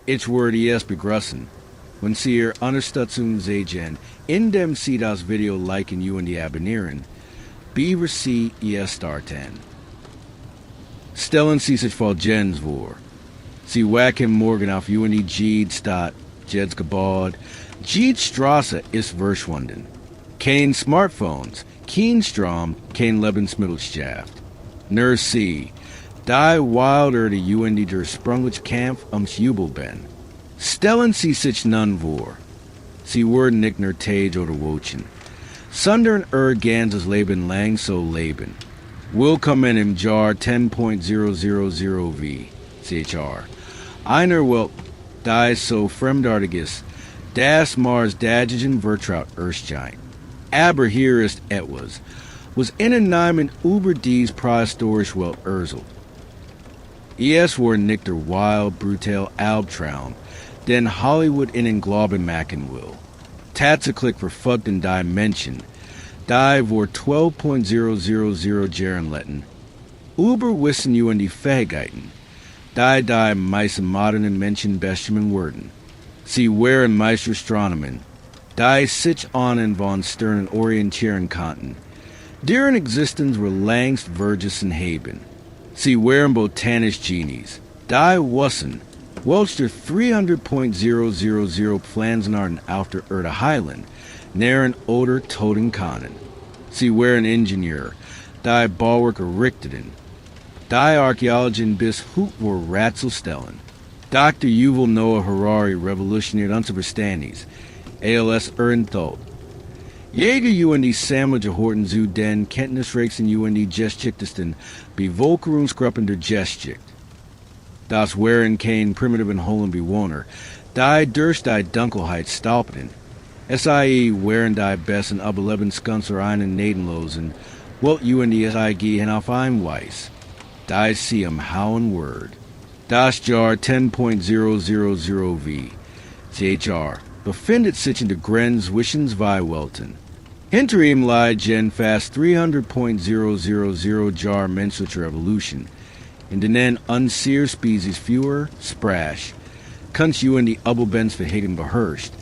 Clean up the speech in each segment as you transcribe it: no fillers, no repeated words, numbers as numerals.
Ich werde es begrüßen, wenn Sie Ihre Unterstützung sehen, indem Sie das Video liken und abonnieren, bevor Sie es starten. Stellen Sie sich folgendes vor. Sie wachen morgen auf die Jed-Stadt, Jedsgebäude. Jedstraße ist verschwunden. Kein Smartphones, kein Strom, kein Lebensmittelschaft. Nur Sie, die wilder de UND der sprunglich Kampf ums Jubelben. Stellen Sie sich nun vor. Sie werden nicht nur Tage oder Wochen, sondern ganzes Leben lang so leben. Willkommen im Jahr 10.000 wie CHR. Einer Welt, die so fremdartig ist, das Mars dagigen Vertraut Ersten. Aber hier ist etwas, was in Namen über dies prähistorische Welt erzählt. Es war nicht der wild, brutal Albtraum, den Hollywood in Glauben machen will. Tatsächlich verfolgt in die Menschen, die vor 12.000 Jahren letten, über Wissen und die Fähigkeiten, die meisten modernen Menschen bestimmen würden. Sie waren Meisterastronomen, die sich an von Sternen orientieren konnten. Deren Existenz war längst vergessen haben. Sie waren botanische Genies, die wussten, welche 300.000 Pflanzenarten auf der Erde heilen, nähren oder toten können. Sie waren Ingenieure, die Bauwerke errichteten, die Archäologien bis heute vor Rätsel stellen. Dr. Yuval Noah Harari revolutioniert unser Verständnis, als Ersten. Jäger und die Sammler gehorten zu den kenntnisreichsten und die geschicktesten Bevölkerungsgruppen der Geschichte. Das waren kein primitiven Höhlenbewohner, die durch die Dunkelheit stolperten. SIE waren die besten Überlebensfähigkeiten einen Nedenlosen, wollt und die SIG auf ein Weiß. Die sie am Hauen Word. Das Jahr 10.000 wie CHR befindet sich in der Grenze zwischen zwei Welten. Hinter ihm liegen fast 300.000 Jahre menschlicher Evolution. In denen unseer Spezies fewer, sprache, kunst und die Überlebensfähigkeiten beherrscht,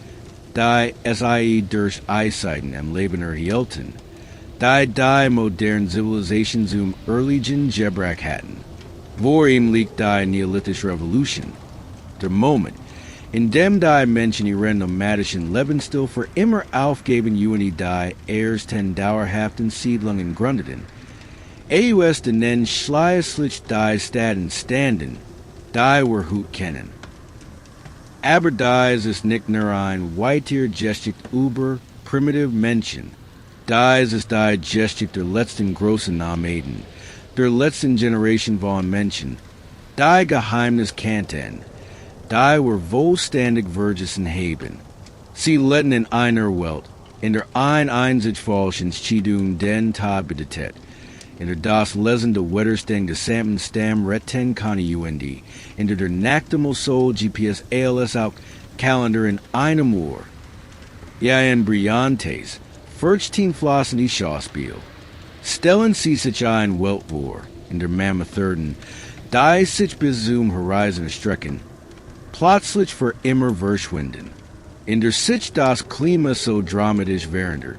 die SIE durch Eiszeiten am Leben erhielten, die moderne Zivilisationen earligen Gebrauch hatten. Vor ihm liegt die Neolithische Revolution. Der Moment, in dem die Menschen ihren nomadischen Lebensstil für immer aufgeben und die ersten dauerhaften Siedlungen gründeten. AUS denen schließlich die Städten standen, die wir heute kennen. Aber dies ist nicht nur ein weiter Geschichte über primitive Menschen. Dies ist die Geschichte der letzten großen Nomaden, der letzten Generation von Menschen, die Geheimnisse kannten, die wir wohlständig vergessen haben. Sie letten in einer Welt, in der einzig falschen Schiedung den Tod bedeutet, in der das Lesen der Wetterstände gesamten Stamm retten kann und in der nachtmal Soul GPS ALS auch Kalender in einem Uhr. Ja, in Brillantes, 14 Flossen die Schauspiel. Stellen Sie sich ein Welt vor, in der Mammothörden, die sich bis zum Horizon erstrecken, plötzlich für immer verschwinden. In der sich das Klima so dramatisch verändert,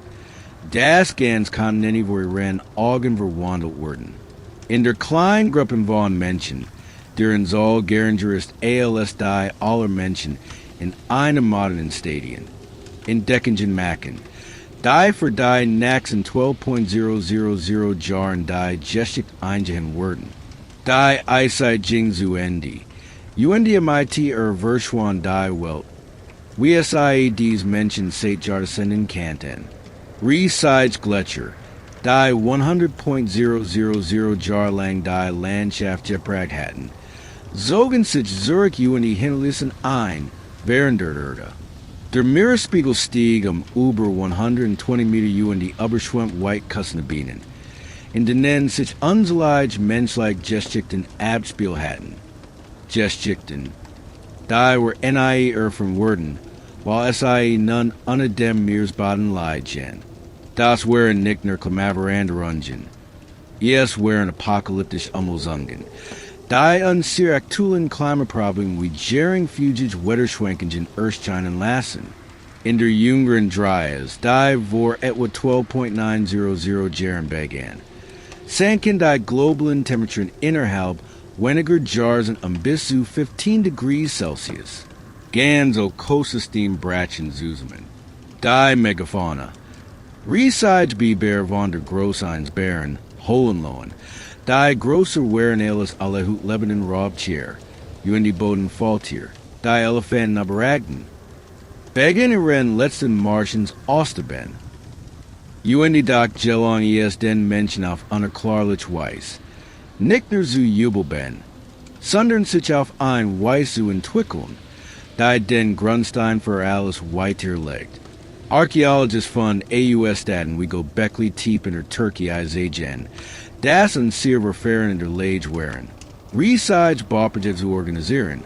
das ganz Kontinente worin Augen verwandelt wurden. In der kleinen Gruppen von Menschen, deren Soll Geringer ist ALS die aller Menschen in einem modernen Stadion, in Deckingen machen, die für die nächsten 12.000 Jahren die Geschichte eingehen werden. Die Eiszeit ging zu Ende. Und MIT verschwand die Welt. Wie SIE dies Menschen seit Jahrzehnten kannten. Resides Gletscher, die 100.000 Jahre lang die Landschaft geprägt hatten, zogen sich zurück und die Hinterlassen ein während der Erde. Der Meeresspiegel stieg über 120 Meter und die überschwemmt Weitküstengebieten, in denen sich unzählige menschliche Geschichten abspielt hatten. Geschichten, die wir NIE erfahren wurden, while SIE nun unter dem Meeresboden liegen. Das waren nicht nur klimaveränderungen. Es waren apokalyptische Umwälzungen, Die unser aktuellen Klimaproblem wie Jering fugig Wetterschwankungen Ersten lassen. In der jüngeren Dryas, die vor etwa 12.900 Jahren began. Sanken die globalen Temperaturen innerhalb weniger Jahren bis zu 15 degrees Celsius. Ganz Ökosystem brachen zusammen. Die Megafauna. Resides Biber von der Großeins Bären, Hohenlohen. Die großer Waren alles alle Hut Lebanon Robtier. Die Boden Faultier. Die Elefanten Aberagden. Begin ihren letzten Martians Osterben. Die Doc Gelon den Menschen auf einer klarlich Weiss. Nickner zu Jubelben. Sondern sich auf ein Weiss zu entwickeln. Die den Grundstein für alles weiterlegt. Archaeologists von Städten wie Göbekli, Tepe in Turkey Isagen. Das und sehr verfahren in der Lage waren. Resides Bauwerke zu organisieren.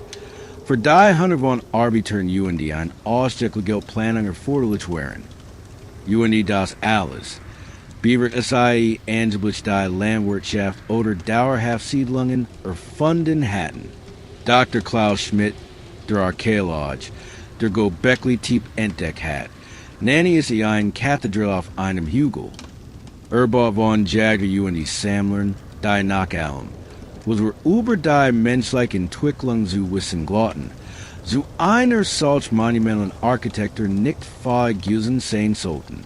Für die Hunter von Arbitern ein ausdrückliches Planung erforderlich waren. Das alles. Bevert SIE angeblich die Landwirtschaft oder dauerhaft Siedlungen erfunden hatten. Dr. Klaus Schmidt, der Archäologe, der Göbekli Tepe entdeckt hat, nanny ist ein Kathedral auf einem Hügel. Von Jäger die Sammlern, die Nachahlen, was wir über die menschliche Entwicklung zu wissen glaubten, zu einer solch monumentalen Architektur nicht vergessen sein sollten.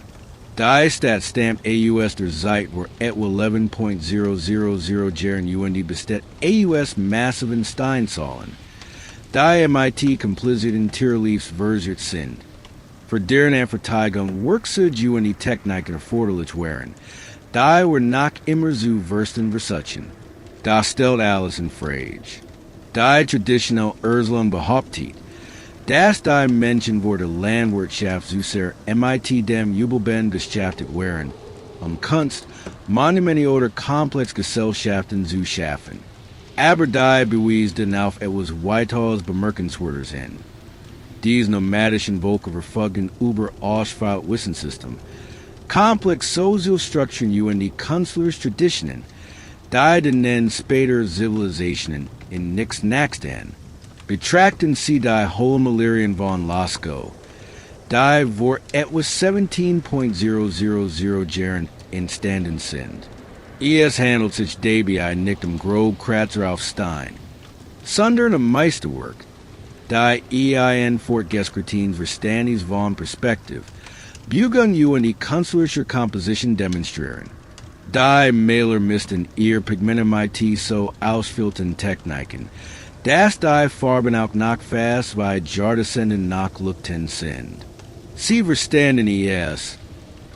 Die Stadt stammt der Zeit war etwa 11.000 Jahren besteht massiven Steinsäulen. Die MIT komplizierten Tierliefs versiert sind. Für deren Verteidigung workte die Techniken erforderlich waren. Die were nach immer zu versten versuchen. Das stellt alles in Frage. Die traditionell Ursula behauptet, dass die Menschen vor der Landwirtschaft zu sehr MIT dem Jubelben beschäftigt waren, Kunst, Monumente oder Komplexgesellschaften zu schaffen. Aber die bewiesen auf etwas weitaus bemerkenswertes hin. Dies nomadischen Völker verfolgen über Ausfall Wissenssystem. Komplex Sozialstrukturen die künstlerisch Traditionen, die den später Zivilisationen in nichts nachstehen. Betrachten Sie die Hohlmalerien von Lascaux, die vor etwa 17.000 Jahren entstanden sind. Es handelt sich dabei nicht grob Kratzer auf Stein, sondern Meisterwerk. Die Fortgeschrittenen Verständnis von Perspektive, Bugen die künstlerische Komposition demonstrieren. Die Maler müssten ihr Pigmente so ausfüllten Techniken, dass die Farben auch noch fast wie Jardesenden nachlugten sind. Sie verstanden es,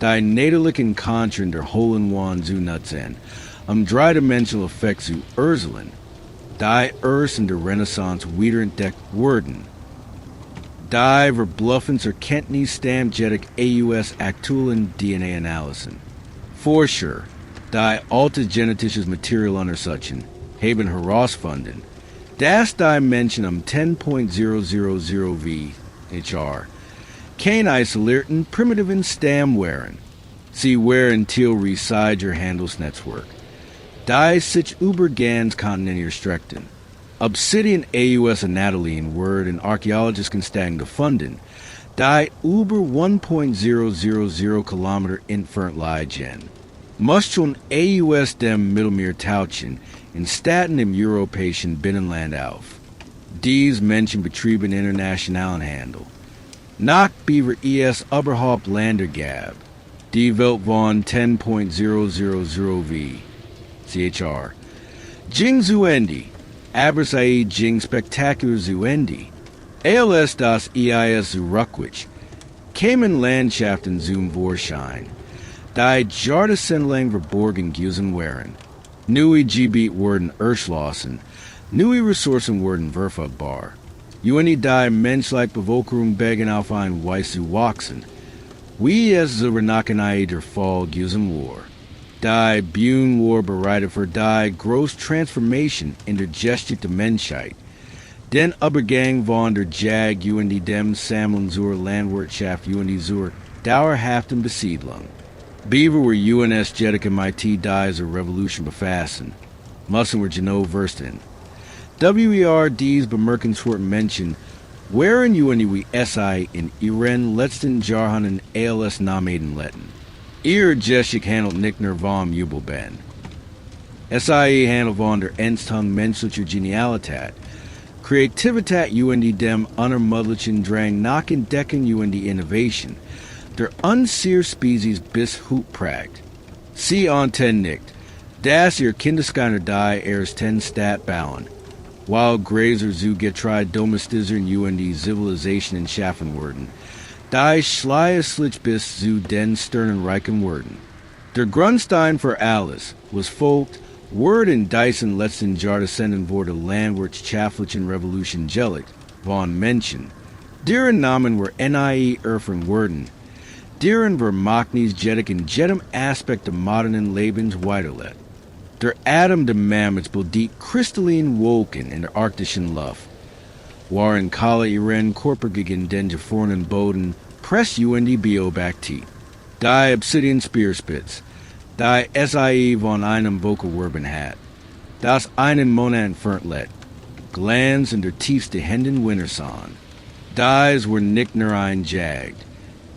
die näderlichen Kontren der Hohen zu nutzen, dreidimensional Effekt zu erzielen, die erst in der Renaissance wiederentdeckt wurden. Die verbluffens Erkenntnis stammjährig aktuellen DNA-Analysen. Forscher, die altes genetisches Material untersuchen, haben herausgefunden, dass die Menschen 10.000 v HR kein isolierten primitiven Stamm waren. Sie waren Theorie-Sider Handelsnetzwerk. Die sich über ganz Kontinent erstreckten. Obsidian Anatolien wurden Archäologisch Konstanten gefunden, die über 1.000 Kilometer entfernt liegen. Muskeln dem Mittelmeer tauchen in Städten im europäischen Binnenland auf. Dies Menschen betrieben internationalen Handel. Nach beaver überhaupt Länder gab, die Welt von 10.000 v. CHR. Jing Zuendi, aber sei Jing Spektakular Zuendi. ALS das EIS Zurückwich, kämen Landschaften zum Vorschein. Die Jardesendling verborgen gewesen waren. Neue Gebiet wurden erschlossen, neue Ressourcen wurden verfügbar. Die menschliche Bevölkerung begann auf ein Weise zu wachsen. Wie es zur Nachhinein der Fall gewesen war. Die Bühnen war bereitet für die große Transformation in der Geschichte der Menschheit. Den Übergang von der Jag dem Sammlern zur Landwirtschaft zur dauerhaften Besiedlung. Beaver were UNS Jedek MIT die zur Revolution befassen. Müssen wir genau verstehen. WERD's bemerkenswert Menschen, wherein we SI in Ihren letzten Jahren ALS Namen letten. Ihr Jessic handelt nicht nur vom Jubelben. SIE handelt von der Entstehung menschlicher Genialität. Kreativität dem unermüdlichen Drang nach Entdecken Innovation, der unseer Spezies bis hut prägt. Sie anten nicht, dass ihr Kindeskeiner die Ersten Stadt bauen, while Grazer zu getreid domestizern Zivilisationen schaffen werden, die schleißlich bis zu den Sternen reichen werden. Der Grundstein für alles was folgt, Word in Dyson letzten Jahrzehnten wurde landwirtschaftlichen Revolution gelegt, von Menschen, deren Namen were nie erfahren worden, deren Vermachnis jedig in jedem Aspekt des modernen Lebens weiterlet. Der Atom de Mammoths die kristallinen Wolken in der arktischen Luft, waren Kala ihren Körper gegen den gefrorenen Boden, press die Biobaktie, die Obsidian Spearspitz, die SIE von einem Vogelwerben hat, das einen Monat entfernt let, Glanz in der tiefste Händen Wintersahn, dies were nicht nur einjagt,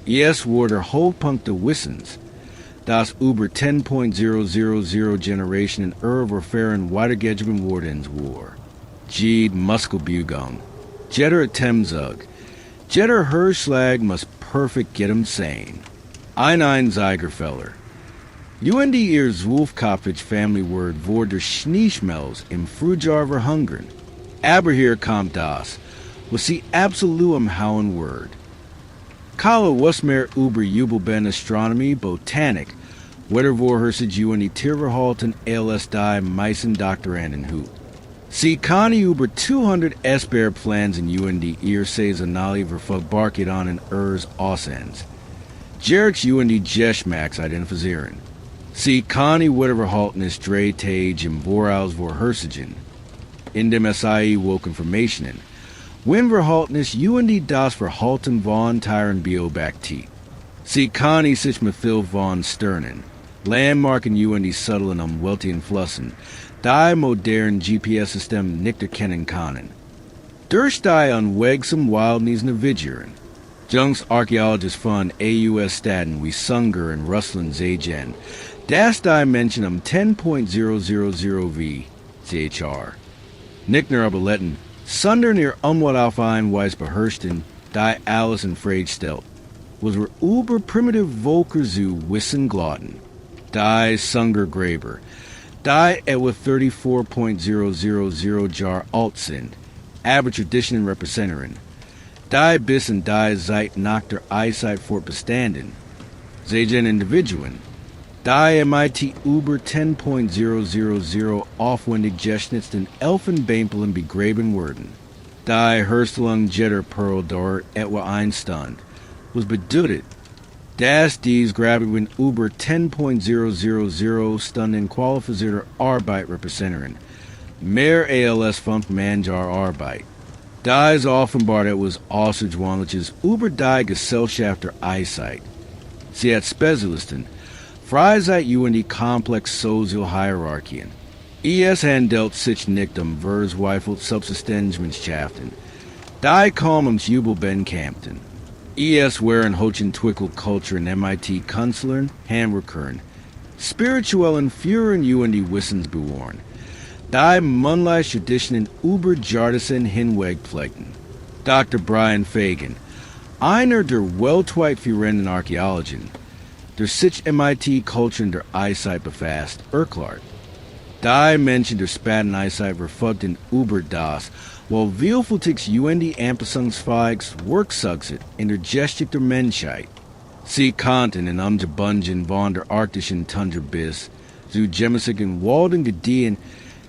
es war der Hochpunkt des Wissens, das über 10.000 Generationen erfahren weitergegeben worden war. Jede Muskelbewegung, jeder Atemzug, jeder Hörschlag muss perfekt gedem sein. Ein Einzigerfeller. Ihr Zwölfkopfig Family Word vor der Schneeschmelz im Frühjahr verhungern. Aber hier kommt das, was sie absolut am Hauen Word. Kala was mehr über Jubelben Astronomie, Botanik, Wettervorhersig Tierverhalten, ALS die meisten Doktoranden hut. Sie kann über 200 SBR-Plans in ihr saisonale verfolgbarkeit an Aussens. Jerks Geschmacks identifizieren. Sie kann Wetterverhaltenis Drehtage im Voraus vorhersagen. In dem SIE Woke-Informationen. Wenn Verhaltenis das Verhalten von Tieren Biobaktie. Sie kann sich mit viel von Sternen. Landmarken subtlen weltigen Flussen, die modernen GPS-System nicht erkennen können. Durch die unwegsam Wildnis navigieren. Jungs Archäologisch von AUS Städten wie Sunger und Russland sehen, das die Menschen 10.000 wie CHR. Nicht nur aber letten, sondern ihr auf ein Weis beherrschten, die alles in Frage stellt, was wir über primitive Volker zu wissen glatten. Die Sunger Graber, die etwa 34.000 Jahr alt sind, aber Traditionen repräsentieren, die bis in die Zeit nach der Eiszeit fortbestanden, sehen Individuen, die MIT über 10.000 aufwendig geschnitzten Elfenbeinpelen begraben wurden, die Herstellung jeder Perl dort etwa einstand, was bedeutet, dass dies Grabungen über 10.000 Stunden qualifizierter Arbeit repräsentieren, mehr ALS 5 Manjar Arbeit. Dies offenbart etwas Außergewöhnliches über die Gesellschaft der Eiszeit. Sie hat Spezialisten, Freizeit die komplex Sozialhierarchien. handelt sich nicht verzweifelt Subsistenzmannschaften. Die kommen Jubelben Campton. waren hochen Twickel-Culture in MIT Kanzlern, Handwerkern, spirituellen Führern Wissensbewahren, die manliche Traditionen über Jahrtausende hinweg pflegten. Dr. Brian Fagan, einer der weltweit führenden Archäologen, der sich MIT Culture in der Eiszeit befasst, erklärt. Die Menschen der späten Eiszeit verfolgten über das, while vielfältiges anpassungsfähiges Werkzeuget in der Geschichte der Menschheit. Sie konnten in Umgebungen von der arktischen Tundra bis zu gemütlichen Walden gediehen,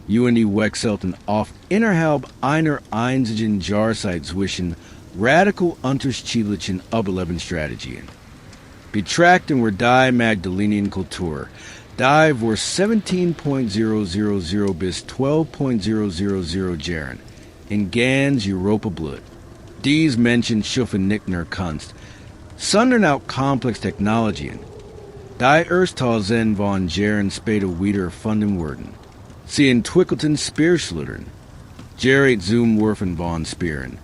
wechselten oft innerhalb einer einzigen Jahrzeit zwischen radikal unterschiedlichen Überlebensstrategien. Betrachten wir die Magdalenian Kultur, die vor 17.000 bis 12.000 Jahren in ganz Europa blut. Dies Menschen schufen nicht nur Kunst, sondern auch komplex Technologien. Die Ersten von Jahren später wieder erfunden wurden. Sie entwickelten Speerschlittern, Gerrit zum Werfen von Spieren.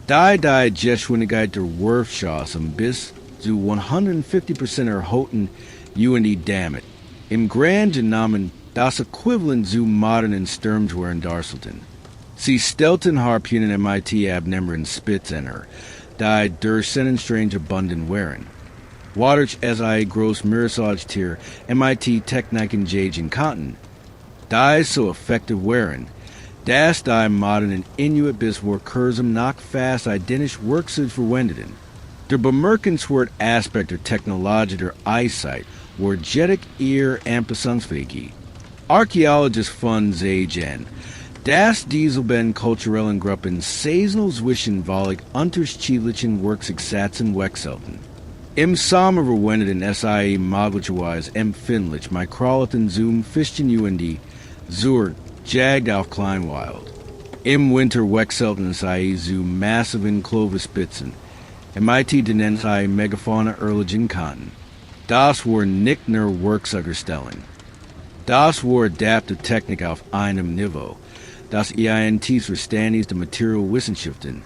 Die Geschwindigkeit der Wurfschassen bis zu 150% erhöhten UND damit. Im Grunde genommen das Äquivalent zu modernen Sturmgewehren darstellten. Sie stellten Harpunen MIT abnehmeren Spitzender, die durch Sennenstrange abundant waren. Waders SI gross Mirasage-Tier MIT Techniken jagen konnten. Die so effective waren, dass die modernen Inuit bis vor kurzem noch fast identisch Werkzeug verwendeten. Der bemerkenswerte Aspekt der Technologie der Eiszeit war jedoch ihr Anpassungsfähigkeit. Archäologisch von Sagen, dass dieselben kulturellen Gruppen saisonal zwischenwallig unterschiedlichen Werkzeugsätzen wechselten. Im Sommer verwendeten SIE möglicherweise empfindlich Mikrolithen zum Fischen UND zur Jagd auf Kleinwild. Im Winter wechselten SIE zu massiven Klovespitzen. MIT den SIE Megafauna erliegen konnten. Das war nicht nur Werkzeugerstellung. Das war adaptive Technik auf einem Niveau, das EINTs Verständnis der Materialwissenschaften,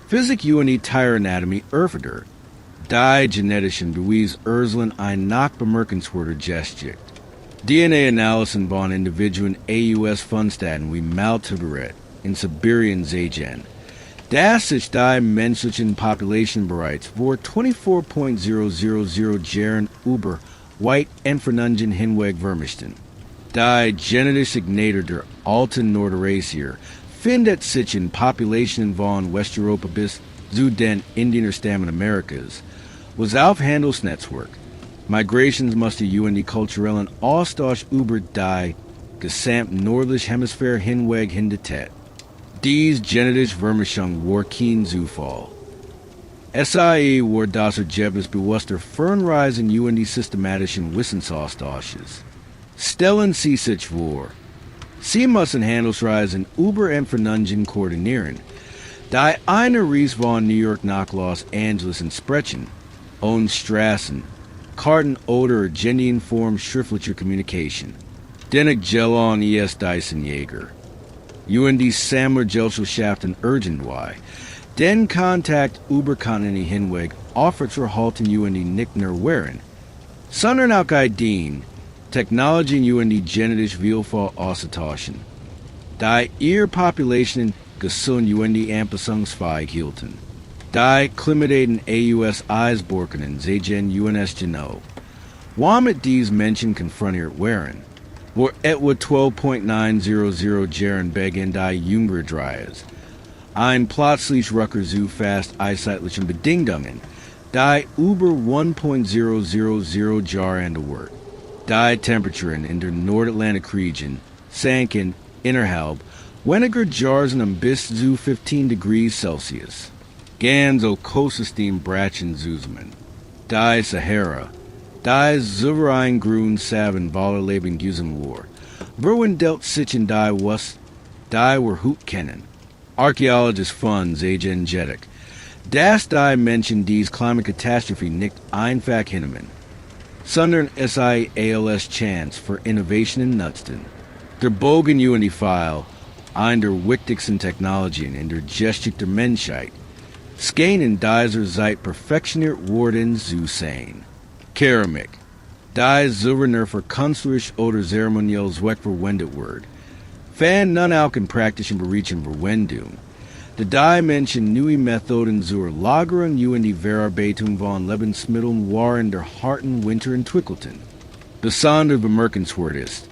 Physik UND Tieranatomie erfordert. Die genetischen Beweis Urselen ein noch bemerkenswerter Gesticht. DNA-Analysen von Individuen AUS Fundstatten wie Maltiberet in Sibirien Sagen, dass sich die menschlichen Population bereits vor 24.000 Jahren über weit entfernungen hinweg vermischten. Die genetische Signatur der alten Norderasier findet sich in Populationen von Westeuropa bis zu den Indienerstämmen Amerikas, was auf Handelsnetzwerk. Migrations musste UND kulturellen Austausch über die gesamte nördliche Hemisphäre hinweg hingetätigt. Dies genetische Vermischung war kein Zufall. SIE war das Ergebnis bewusster Fernreisen UND systematischen Wissensaustausches. Stellen Sie sich vor, Sie müssen Handelsreisen über Entfernungen koordinieren, die eine Reise von New York nach Los Angeles entsprechen, und Straßen, Karten oder Agendienform schriftlicher Kommunikation. Dennoch gelon Dyson Jäger. UND Sammlergesellschaften irgendwie, den Kontakt über Kontinente hinweg aufrechtzuerhalten UND nicht nur waren, sondern auch Ideen, Technologien UND genetisch Vielfalt auszutauschen, die ihre Populationen gesund UND anpassungsfähig hielten. Die klimateten AUS Eisborkenen Sagen UNS Geno. Womit dies Menschen konfrontiert waren, war etwa 12.900 Jahren Beginn der Jüngere Dreies. Ein plötzlich Rucker zu fast einzeitlichen Bedingungen, die über 1.000 Jahre andauert. Die Temperaturen in der Nordatlantikregion sanken innerhalb weniger Jahren bis zu 15 degrees Celsius. Ganz Ökosystem brachen zusammen. Die Sahara, die souverän grün Saven voller Leben gesehen war, verwandelt sich in die West, die wir heute kennen. Archäologisch von Sagen jedoch, dass die Menschen dies Klimakatastrophe nicht einfach hinnehmen, sondern es als Chance für Innovationen nutzten. Der Bogen UND-File, ein der wichtigsten Technologien in der Geschichte der Menschheit, Skenen dieser Zeit perfektioniert worden zu sein. Keramik, die souveräner für künstlerisch oder zeremoniell Zweck verwendet wird, fand nun auch in praktischen Bereichen Verwendung. Die Menschen neue Methoden zur Lagerung UND Verarbeitung von Lebensmitteln waren der harten Winter entwickelten. Besonders bemerkenswert ist,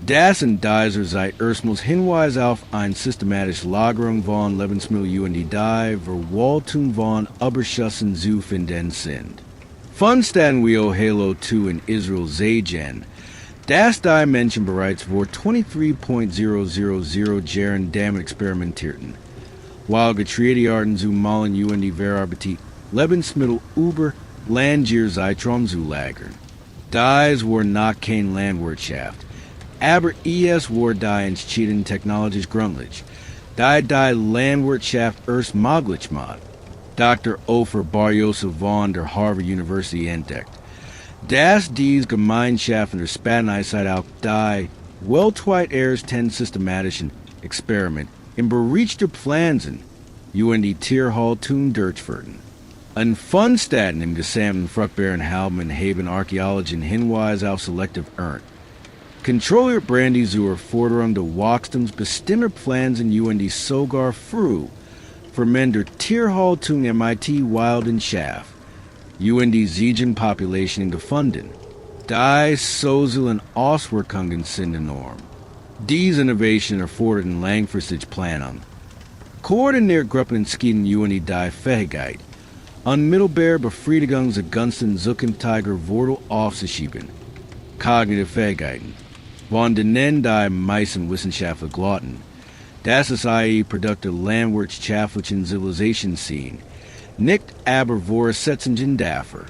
dass in dieser Zeit erstmals Hinweis auf eine systematische Lagerung von Lebensmitteln UND die Verwaltung von Überschüssen zu finden sind. Fundstatten wie Ohio 2 in Israel Sagen, dass die Menschen bereits vor 23.000 Jahren damit experimentierten, while getreide Arten zu malen UND Verarbeitet Lebensmittel über Landjahrzeitraum zu lagern. Dies war noch keine Landwirtschaft, aber es war die entschieden technologisch grundlich, die Landwirtschaft erst möglich macht. Dr. Ofer Bar-Yosef von der Harvard University entdeckt, dass dies Gemeinschaften der Spätneuzeit auch die weltweit ersten systematischen Experiment in berichte Pflanzen, die Tierhaltung durchführen. An von Städten im gesamten fruchtbaren Halben haben Archäologen Hinweise auf selective Ernst. Controller Brandy zur Forderung der Wachstums bestimmter Pflanzen die sogar früh von der Tierhaltung mit wilden Schaf, die Ziegenpopulationen gefunden. Die sozialen Auswirkungen sind enorm. Diese Innovationen erforderten langfristige Planung. Koordiniert Gruppen schieden die Fähigkeit, unmittelbar Befriedigung zugunsten Zukunftiger Wurzel aufzuschieben. Kognitive Fähigkeiten, von denen die meisten Wissenschaftler glauben, dass es Produkte landwirtschaftlichen Zivilisation sind, nicht aber Voraussetzungen dafür.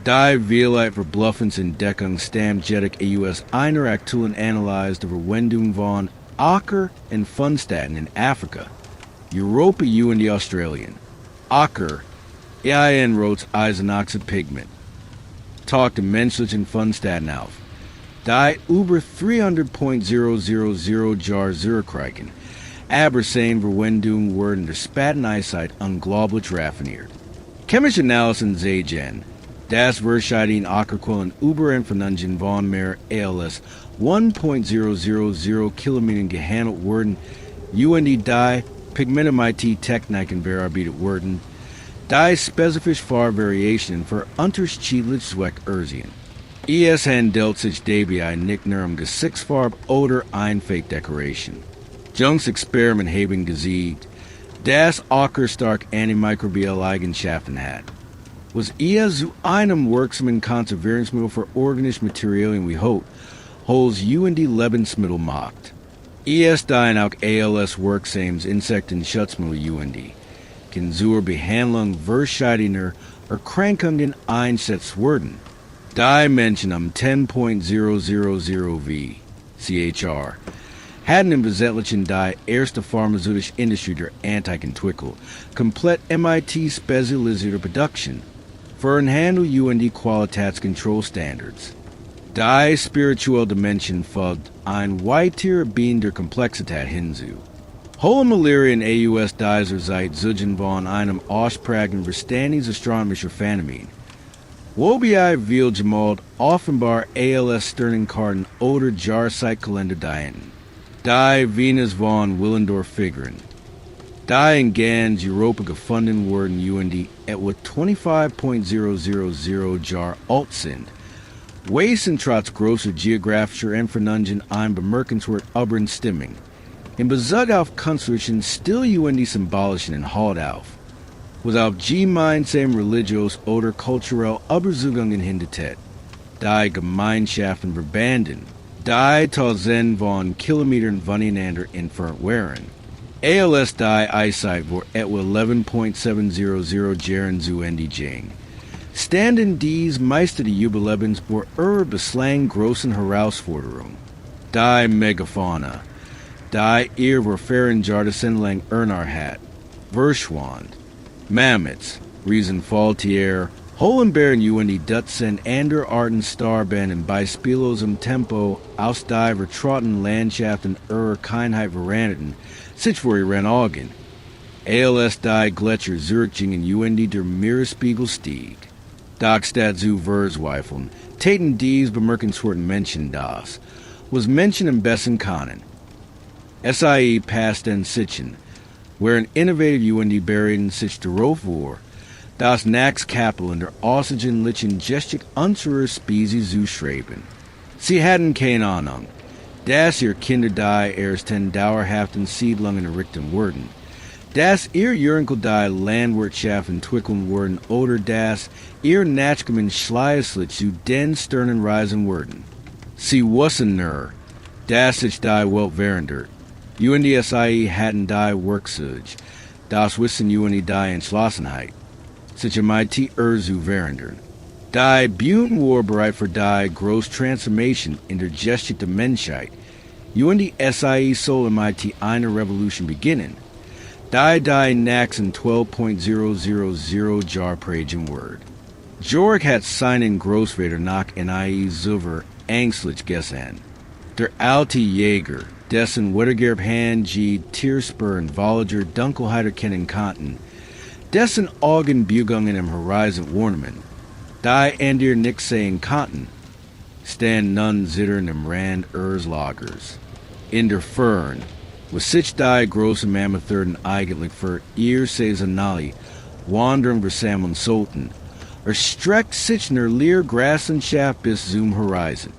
Die Vielheit Verbluffungsentdeckung stammt jedoch aus einer aktuellen Analyse der Verwendung von Acker und Fundstätten in Afrika, Europa und Australien. Acker, rotes Eisenoxidpigment, tauchte menschlichen Fundstätten auf, die über 300.000 Jahr zurückreichen, aber seine Verwendung wurden der späten Eiszeit unglaublich raffiniert. Chemische Analysen zeigen, dass verschiedene Ackerquellen Überentfernungen von mehr als 1.000 Kilometern gehandelt wurden, die Pigmentomytie Techniken bearbeitet wurden, die spezifisch Farbvariationen für unterschiedliche Zwecke ersehen. Es handelt sich dabei nicht nur Gesichtsfarbe oder Einfachdekoration. Jungs Experiment haben gezeigt, dass Acker stark antimikrobielle Eigenschaften hat. Was zu einem wirksamen Konservierungsmittel für organische Materialien wie Haut, Holz die Lebensmittel macht. Die auch als wirksames Insektenschutzmittel kann zur Behandlung verschiedener Erkrankungen eingesetzt werden. Die Menschen 10.000 v. CHR hatten im Wesentlichen die erste pharmazeutische Industrie der Antike entwickelt, komplett MIT-spezialisierte Produktion für den Handel die Qualitätskontrollstandards. Die spirituelle Dimension folgt ein weiterer Bein der Komplexität hinzu. Hohe Malaria in AUS dieser Zeit zugen von einem ausprägenden Verständnis astronomischer Phänomen. Wobei viel gemalt offenbar ALS Sternenkarten oder Jahrzeitkalender dienten. Die Venus von Willendorf figuren. Die in ganz Europa gefunden wurden die etwa 25.000 Jahr alt sind. Weisen trotz großer geografischer Entfernungen ein bemerkenswert Übereinstimmung. In Bezug auf Konstruktion still die symbolischen in Halt auf. Without gemeinsam religiös oder kulturell Überzeugungen hintertät. Die Gemeinschaften Verbanden, die tausend von Kilometern voneinander entfernt waren. ALS die Eiszeit vor etwa 11.700 Jahren zu Ende ging. Standen dies meiste die Überlebens vor ihrer bislang großen Herausforderung. Die Megafauna, die ihr verfahren Jahrtausende lang Ernar hat, verschwand. Mammoths, Riesenfaultier, Holenbären die Dutzend andere Arten starben in beispiellosem Tempo aus die vertrauten Landschaften ihrer Kindheit verwandelten, sich vor ihren Augen. ALS die Gletscher zurückgingen der Meeresspiegel stieg. Doch statt zu verzweifeln, täten dies bemerkenswerten Menschen das, was Menschen am besten können. SIE passt den Sitzen, where innovative die Berien sich darauf vor, das Nax Kapital in der außergewöhnlichen Gestik unserer Spezies zu schreiben. Sie hatten keine Ahnung, dass ihr Kinder die ersten dauerhaften Siedlungen errichten wurden, dass ihr Jürgenkel die Landwirtschaft entwickeln wurden oder dass ihr Nachkommen schließlich zu den Sternen reisen wurden. Sie wussten nur, dass sich die Welt verändert. Die SIE hatten die Werkzeug, das Wissen die Entschlossenheit, sich MIT zu verändern. Die Bühnen waren bereit für die große Transformation in der Geschichte der Menschheit. Die SIE soll MIT eine Revolution beginnen. Die nächsten 12.000 Jahr prägen wird. Georg hat seinen Großvater nach NIE Silver ängstlich gesehen. Der alte Jäger, dessen Wettergerb Han G. Tierspur Vollager Dunkelheiter kennen Kanten, dessen Augen Bugungen im Horizont warnemen, die Endir Nixayen Kanten, stand nun zittern im Rand Lagers. In der Fern, was sich die große Mammothurden eigentlich für ihr Saisonali wandern versammeln sollten, erstreckt sich ner Leer Grassenschaft bis zum Horizon.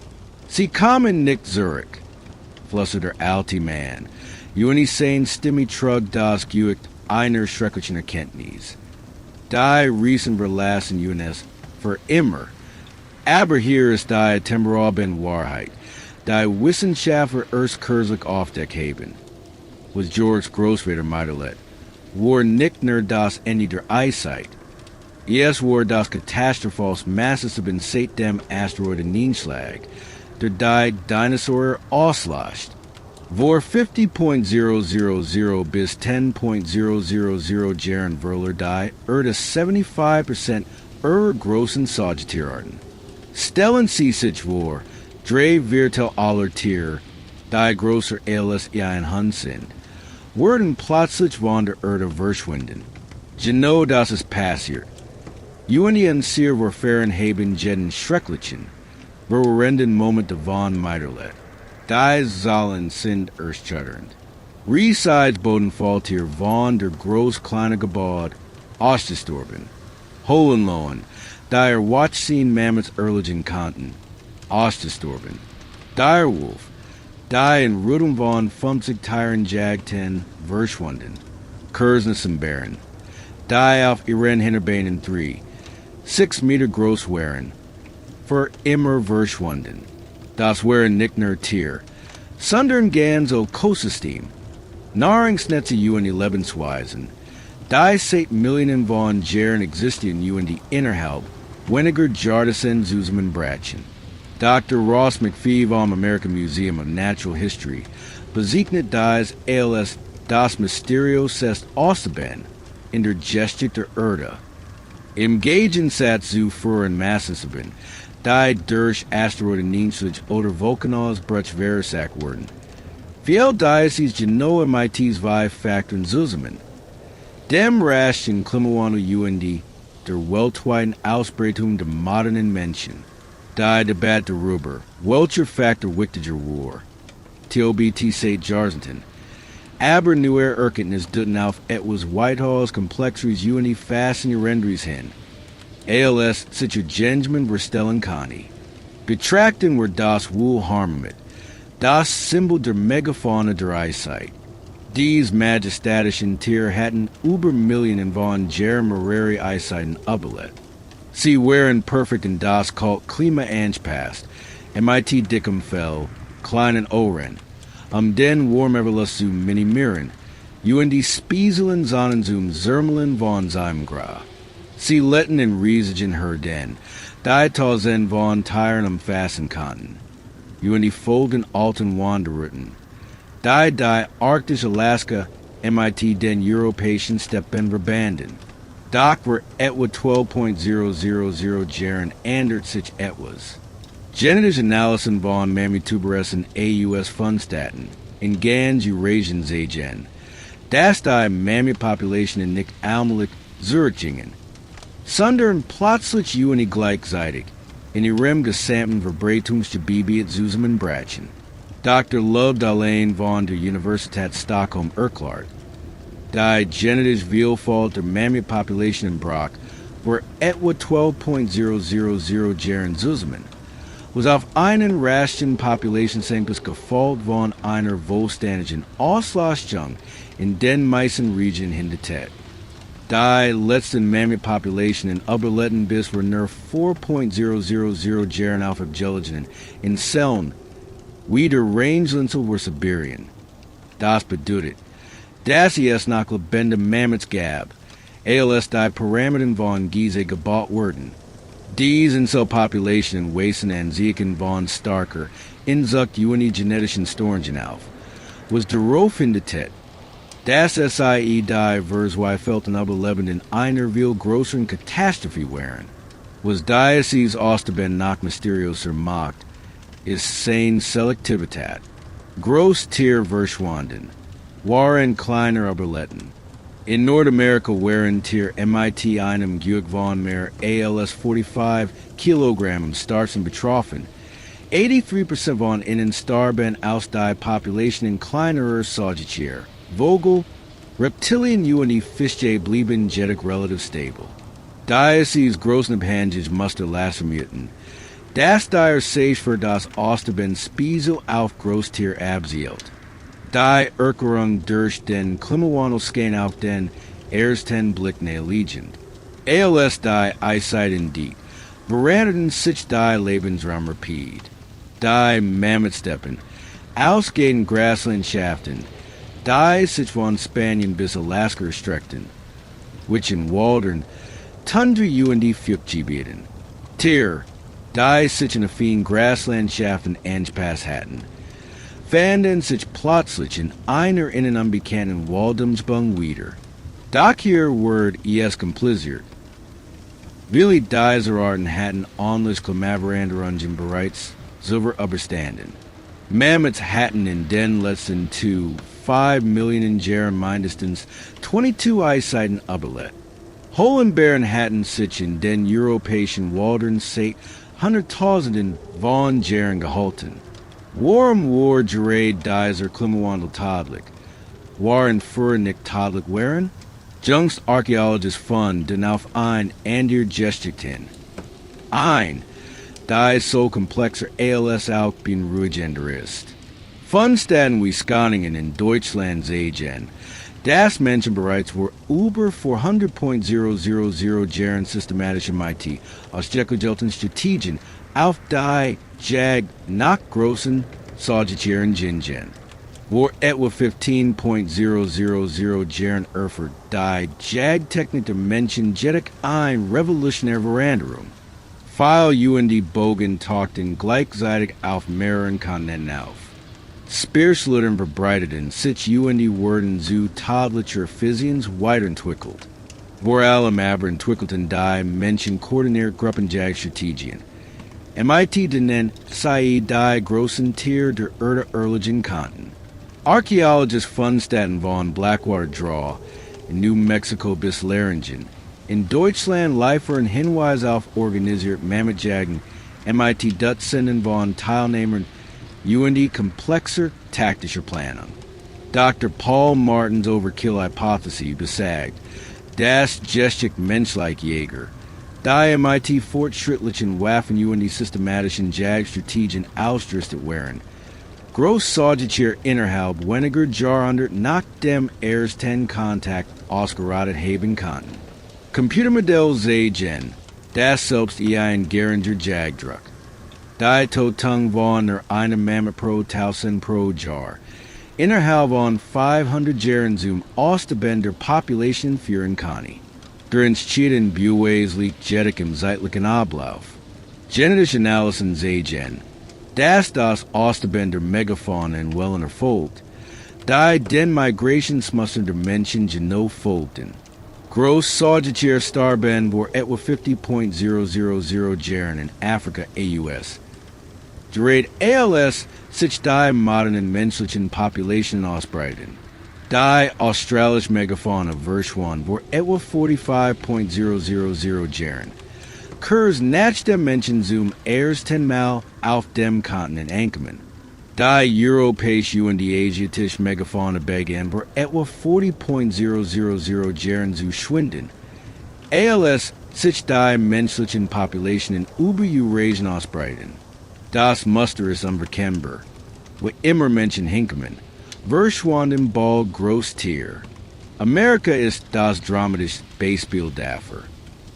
Sie kamen nicht zurück, flüstert der alte Mann, Juni sein Stimme trug das Gewicht einer schrecklichen Erkenntnis. Die Riesen verlassen Junes für immer. Aber hier ist die temporale Wahrheit. Die Wissenschaftler erst kürzlich aufdeckt was George Grossvater Meidelet, war nicht nur das Ende der Eiszeit. Es war das katastrophals Masses bin seit dem Asteroideneinschlag, der die Dinosaurier auslöscht. Vor 50.000 bis 10.000 Jahren Verler die Erde 75% ihrer großen Sagittarten. Stellen Sie sich vor, drei Viertel aller Tiere, die größer als ein Hund sind, werden plötzlich von der Erde verschwinden. Genau das ist passiert. Juni und Sir verfahren haben jeden schrecklichen, verwirrenden Moment von Meiderlet. Die Zahlen sind erschütternd. Riesides Bodenfalltier von der groß-kleine Gebäude ausgestorben. Hohenlohen, die Watchsehen Mammoths erlichen konnten, ausgestorben. Der Wolf, die in Rudum von 50 Tieren Jagten verschwunden. Kurznissen Bären, die auf ihren Hinterbeinen 6 Meter groß waren, für immer verschwunden. Das waren nicht nur Tier, sondern ganz Ökosystem. Nahrungsnetze in die Lebensweisen, die seit Millionen von Jahren existieren in die innerhalb weniger Jardisen zusammen Bratchen. Dr. Ross McPhee vom American Museum of Natural History bezeichnet dies als das mysteriöseste Außenband in der Geschichte der Erde. Im Gegensatz zu früheren Massenbänden, die durch Asteroideneinschlag oder Vulkanausbrüche verursacht wurden. Viel dies genau MITs Faktoren zusammen. Dem raschen Klimawandel UND der weltweiten Ausbreitung der modernen Menschen. Die Debatte darüber, welcher Faktor wichtiger war. TOBT seit Jahrzehnten. Aber neuer Erkenntnis deuten auf etwas weitaus komplexeres UND faszinierenderes hin. ALS sicher Benjamin verstellen kann. Betrachten wir das Wohlharmut, das Symbol der Megafauna der Eiszeit. Dies majestätischen Tiere hatten über Millionen von Jahren mehrere Eiszeiten überlebt. Sie waren perfekt in das kalt Klima angepasst, MIT dickem Fell, kleinen Ohren, den Warmeverlust zu minimieren, die Spieseln Sonnen zum Zermeln von seinem Gra. Sie letten in riesigen Herden, die tausend von Tieren umfassen konnten, die folgenden alten Wanderrouten, die Arktische Alaska MIT den europäischen Steppen verbanden. Doch war etwa 12.000 Jahren ändert sich etwas. Genetische Analysen von Mammituberesen AUS von Städten in ganz Eurasien sehen, dass die Mammutpopulationen nicht allmählich zurückgingen, sondern plötzlich gleichzeitig in ihrem gesamten Verbreitungsgebiet zusammenbrachen. Dr. Love Dallane von der Universität Stockholm erklärt, die genetische Vielfalt der Mammutpopulationen brach war etwa 12.000 Jahren zusammen, was auf einen raschen Populationssenkung gefolgt von einer wohlständigen Auslassung in den meisten Regionen hintertät. Die letzten Mammutpopulationen überlebten bis wir nur 4.000 Jahren auf Abgelegenen in Zellen wie der Rangelinseln über Sibirien. Das bedeutet, dass es nach lebenden Mammuts gab, als die Parametern von Giese gebaut wurden. Dies Inselpopulationen weisen an Sieken von starker, insucht genetischen Storchen auf, was darauf hintertät, dass die verzweifelten Überlebenden einer viel größeren Katastrophe waren, was dies Osteben nach mysteriöser Macht ist seine Selektivität. Gross Tier Verschwunden, waren kleiner Überlebten. In North America waren Tier MIT einem Gewicht von mehr als 45 Kilogramm Starzen betroffen. 83% von ihnen starben aus der Population in kleinerer Säugetiere. Vogel, Reptilien und die Fische blieben jedoch relativ stable. Dieses großen Abhängig musste lassen. Das der sich für das Aussterben Spiegel auf Großtier abzielt. Die Erklärung durch den Klimawandel stehen auf den ersten Blick naheliegend. Als die Eiszeit indeed, veranderten sich die Lebensraum rapid. Die Mammothsteppen, ausgehend Graslandschaften, die sich von Spanien bis Alaska erstreckten, which in Waldern, Tundra und die Feuchtgebieten. Tier, die sich in vielen Graslandschaften Anpass hatten, fanden sich plötzlich in einer ihnen unbekannten Waldumsbung wieder. Doch hier word es kompliziert. Viele dieser Arten hatten onlich Klimaveränderungen bereits silver überstanden. Mammoths hatten in den letzten 5 Millionen Jahren mindestens 22 Eiszeiten überlebt. Höhlenbären hatten sich in den europäischen Wäldern seit Hunderttausenden von Jahren gehalten. Warum war gerät dieser Klimawandel tadelig? Waren früher nicht tadelig waren? Jungst Archäologisch fanden auf ein ander Geschicht hin. Die so komplexer als auch bin ruhigender ist. Von Städten wie Skåningen in Deutschland sehen, das Menschen bereits vor über 400.000 Jahren systematisch MIT aus gegelten Strategien auf die Jag nach großen Säugetieren gingen. Vor etwa 15.000 Jahren erfurt die Jag-Technik der Menschen jedoch ein revolutionäre Veränderung. Viele und die Bogen tauchten gleichzeitig auf mehreren Kontinenten auf. Speerschlittern verbreiteten sich und die wurden zu tadlicher Physiens weiterentwickelt. Vor allem aber entwickelten die Menschen koordiniert Gruppenjagdstrategien. MIT nennt sie die großen Tiere der Erde kannten. Archäologisch Fundstätten von Blackwater Draw in New Mexico bis Laringen. In Deutschland liefern Hinweise auf organisiert Mammothjagen MIT Dutzenden von Teilnehmern und die komplexer taktischer Planung. Dr. Paul Martins Overkill-Hypothesie besagt, das Geschichte menschlich Jäger, die MIT fortschrittlichen Waffen und die systematischen Jagdstrategien ausgerüstet waren, Großsäugetier innerhalb weniger Jahrhundert nach dem ersten Kontakt ausgerottet haben konnten. Computermodell sehen, das selbst ein geringer Jagddruck. Die Totung von einem Mammoth pro 1000 pro Jahr. Innerhalb von 500 Jahren zum Aussterben der Population führen kann. Der Entstehung Buways liegt jedoch im zeitlichen Ablauf. Genetische Analysen sehen, dass das Aussterben der Megafauna in Wellen erfolgt, die den Migrationsmuster der Menschen genau folgten. Großsäugetiere starben vor etwa 50.000 Jahren in Afrika AUS. Gerät ALS sich die modernen menschlichen Populationen ausbreiten. Die australische Megafauna verschwand vor etwa 45.000 Jahren. Kurs nach dem Menschen zum ersten Mal auf dem Kontinent ankommen. Die europäische und die asiatische Megafauna begannen vor etwa 40.000 Jahren zu schwinden. ALS sich die menschlichen Populationen über Eurasien ausbreiten. Das Muster ist unverkennbar. Wo immer Menschen hinkommen, verschwanden bald Großtier. Amerika ist das dramatische Beispiel dafür.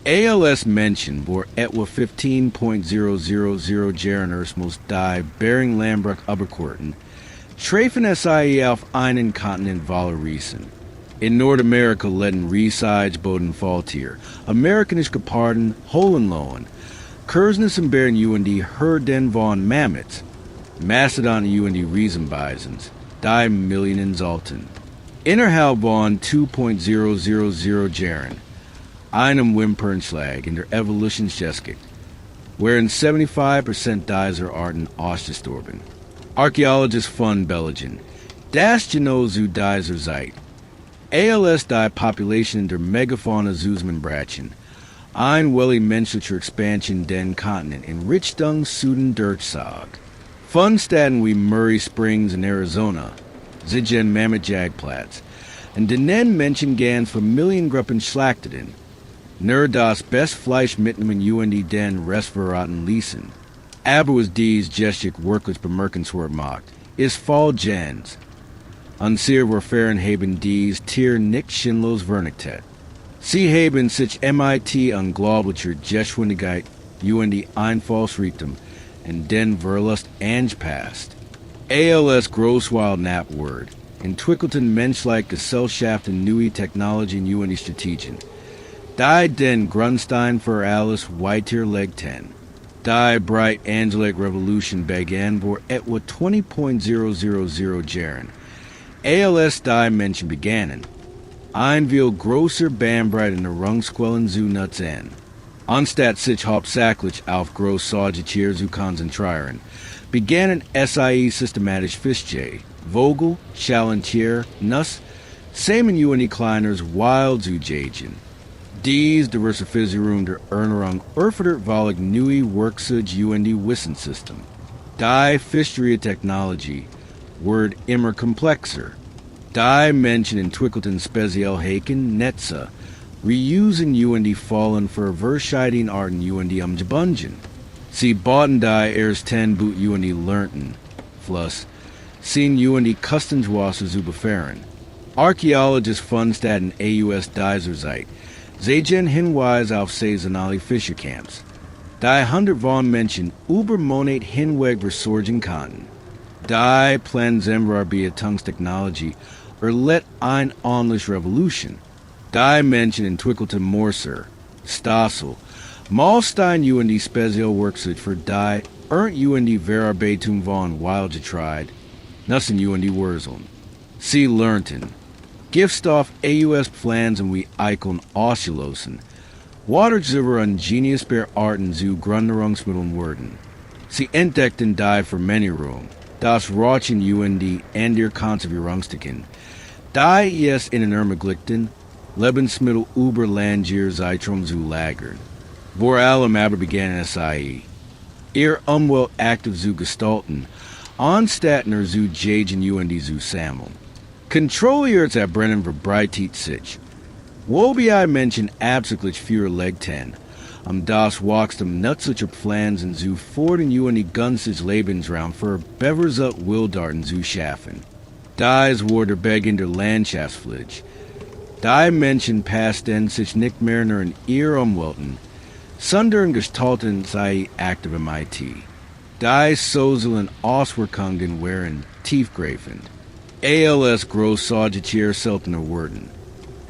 ALS Menschen vor etwa 15.000 Jahren erstmals die Bering-Lambruck überquerten, treffen sie auf einen Kontinent voller Riesen. In Nordamerika leden Rieseidsboden Faultier, amerikanische Geparden, Hohenlohen, Kursnis und Bären und die Herden von Mammoths, Mastodon und die Riesenbisons, die Millionen sollten. Innerhalb von 2.000 Jahren, einem Wimpernschlag in der Evolutionsgeschichte, wären 75% dieser Arten ausgestorben. Archaeologist von Belgian, das Geno zu dieser Zeit. ALS die Population der Megafauna Zusammenbrechen. Ein welche menschliche Expansion den Kontinent in Richtung Süden durchzog. Von Städten wie Murray Springs in Arizona, Zigen Mamajagplatz, und denen Menschen ganz Familiengruppen schlachteten. Nur das best Fleisch mitnehmen UND den Restverraten ließen. Aber was dies gestik wirklich bemerkenswert macht, ist folgendes. An sehr Verfahren dies Tier nicht schindlos vernichtet. Sie haben sich MIT unglaublicher Geschwindigkeit UND Einfallsrichtung und den Verlust angepasst. ALS Großwild Napword, entwickelten menschliche Gesellschaften neue Technologien UND Strategien. Die den Grundstein für alles weiterlegten. Die bright angelic revolution begann vor etwa 20.000 Jahren. ALS die Menschen begannen. Ein viel größer Bandbreite in der Rungsquellen zu nutzen. Anstatt sich hauptsächlich auf Großsäugetiere zu konzentrieren, begannen SIE systematisch Fische, Vogel, Schalentier, Nuss, Samen UND kleiners Wild zu jagen. Dies Diversifizierung der Ernährung erfordert wahrlich neue Werkzeuge UND Wissenssystem. Die Fisherie Technologie wird immer komplexer. Die Menschen entwickelten speziellen Netze, reusing UND Fallen für verschiedene Arten UND umgebungen. Sie bauten die Ersten Boot UND lernten, Fluss, sehen UND Kustenswasser zu befahren. Archaeologist von Städten aus dieser Zeit sehen Hinweise auf saisonale Fischercamps. Die 100 von Menschen über Monat hinweg versorgen konnten. Die Plansemverarbeitungstechnologie erlitt eine ordentliche Revolution. Die Menschen entwickelten Morser, Stossel, Mahlstein UND Spezial Werkzeug für die UND Verarbeitung von Wildgetreide, Nussen UND Wurzeln. Sie lernten Giftstoff AUS Pflanzen wie Eicheln ausgeschlossen. Waterzuber ingenious Arten zu Grundnahrungsmitteln wurden. Sie entdeckten die Vermehrung, das Rauchen UND und der Konservierungstechnik. Die es in ermöglichten, Lebensmittel über Landjahrzeitraum zu lagern. Vor allem aber begann SIE, ihr Umwelt aktiv zu gestalten, anstatt nur zu jagen UND zu sammeln. Kontrolliert erbrennen verbreitet sich. Wobei Menschen absichtlich für legten, das Wachstum nützlicher Pflanzen zu fordern UND ganzes Lebensraum für beverse Wildarten zu schaffen. Dies wurde Beginn der Landschaftspflege. Die Menschen passten sich nicht mehr nur in ihre Umwelten, sondern gestalten sie aktiv MIT. Die sozialen Auswirkungen waren tiefgreifend. ALS Großsäugetiere seltener wurden,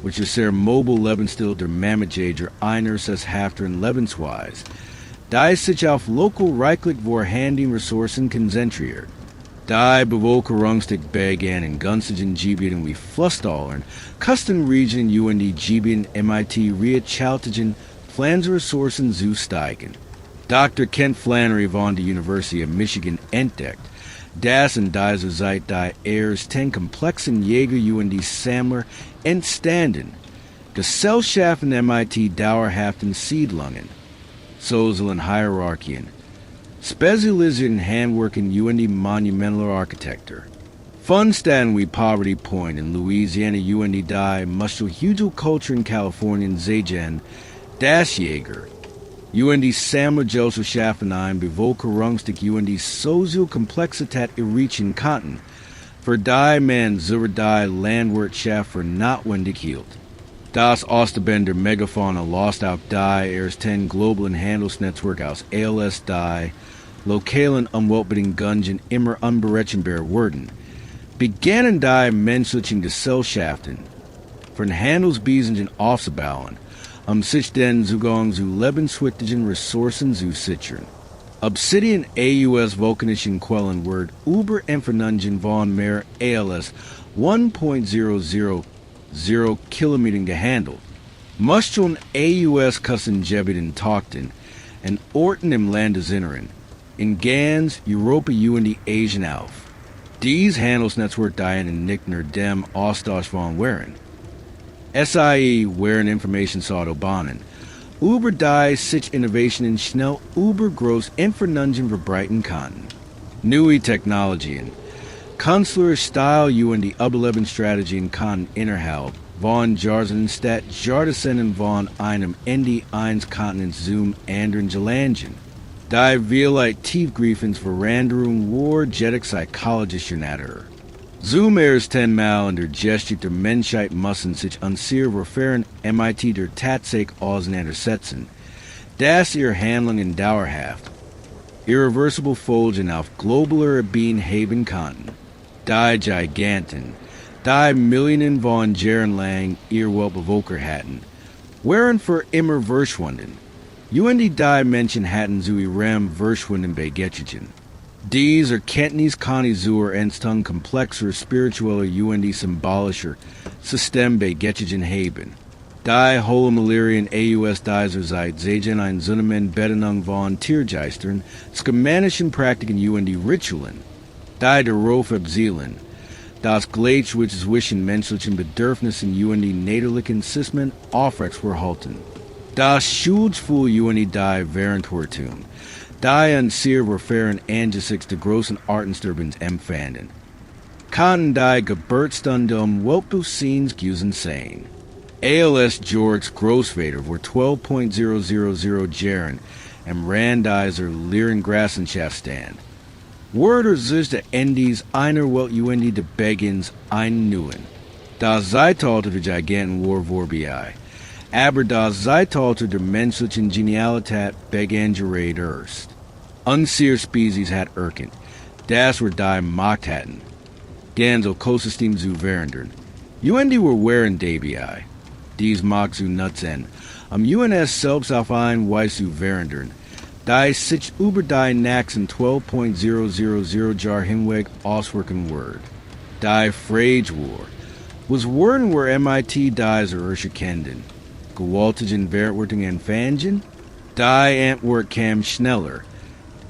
which is sehr mobile Lebensstil der Mammajager einer sesshafteren Lebensweise, die sich auf lokal reichlich vorhandene Ressourcen konzentriert. Die Bevölkerungsdichte begann in ganzen Gebieten wie Flusstalern, Küstenregionen UND Gebieten MIT rechaltigen Pflanzenressourcen zu steigen. Dr. Kent Flannery von der University of Michigan entdeckt, dass in dieser Zeit die ersten komplexen Jäger UND Sammler entstanden. Gesellschaften MIT dauerhaften Siedlungen, sozialen Hierarchien, spezialisierten Handwerk in UND monumentaler Architecture. Von Städten wie Poverty Point in Louisiana UND die muskelhügel Culture in Kalifornien sehen, das Jäger UND Sammlergesellschaften ein Bevölkerungsdichte UND Sozialkomplexität erreichen konnten, für die man zur die Landwirtschaft für notwendig hielt. Das Aussterben der Megafauna lost auch die ersten globalen Handelsnetzwerke aus ALS die lokalen Umweltbedingungen immer unberechenbar wurden, begannen die menschlichen Gesellschaften von Handelswesen aufzubauen, sich den Zugang zu lebenswichtigen Ressourcen zu sichern. Obsidian AUS vulkanischen Quellen wird über Entfernungen von mehr als 1.000 Kilometern gehandelt. Muscheln AUS Küstengebieten tauchten und Orten im Landesinneren, In Gans, Europa UND Asian Alf. Dies Handelsnetze dienen in Nickner dem Austausch von Waren. SIE Waren Information Saudobanen. Über die sich Innovationen schnell übergroß Infernungen verbreiten konnten. Neue Technologien. Künstler Style UND Überlebensstrategien kann innerhalb von Jahrzehnten Jahrzehnten von einem Ende eines Kontinents zum anderen gelangen. Die vielleicht tiefgreifende Veränderung war jedoch psychologischer Natur. Zum ersten Mal in der Geschichte der Menschheit müssen sich unsere Verfahren mit der Tatsache auseinandersetzen, dass ihre Handlungen dauerhaft, irreversible Folgen auf globaler Ebene haben konnten. Die Giganten, die Millionen von Jahren lang ihr Weltbewohner hatten, waren für immer verschwunden. UND die Menschen hatten zu ihrem Verschwinden begeistert. Dies Erkenntnis kann zur Entstehung komplexer spiritueller UND symbolischer System begeistert haben. Die hohe Malerien AUS dieser Zeit sehen ein Zunehmend Bedeutung von Tiergeistern, schematischen Praktiken UND Ritualen, die darauf abzielen, das Gleichgewicht zwischen menschlichen Bedürfnissen UND naturlichen Systemen aufrechtzuerhalten. Das Schuldgefühl UND die Währendwertung, die unsere Verfahren angesichts der großen Artensterbens empfanden, konnten die Geburtsstunde Weltbewusstseins sein. ALS Georgs Großvater war 12.000 Jahren am Rand dieser leeren Grassenschaft stand. Wurde sich der Endes einer Welt UND de Begins ein neuen. Das Zeitalter der Giganten war vorbei. Aber das Zeitalter der menschlichen Genialität begann gerade erst. Unsere Spezies hat erkannt, dass wir die Macht hatten, ganz Ökosystem zu verändern. UND waren dabei, dies Macht zu nutzen, UNS selbst auf eine Weise zu verändern, die sich über die nächsten 12.000 Jahre hinweg auswirken wird. Die Frage war, was werden wir MIT dieser erkennen? Gewaltigen Wertwertung empfangen? Die Antwort kam schneller.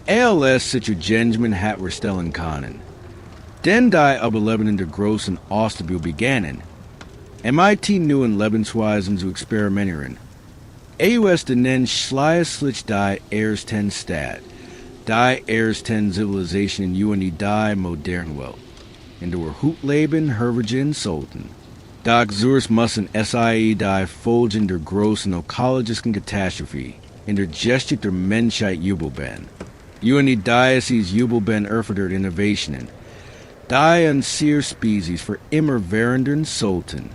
ALS sich Gentlemen hat wir stellen können. Denn die Überlebenden der großen Ausbildung begannen, MIT neuen Lebensweisen zu experimentieren. AUS den schließlich die Ersten Stadt, die Ersten Zivilisation in UND die moderne Welt, in der Leben hervergen sollten. Doch Zurs müssen SIE die Folgen der großen ökologischen Katastrophe in der Geschichte der Menschheit jubeln. UND Diocese jubeln erfordert Innovationen, die unsere Spezies für immer währenden sollten.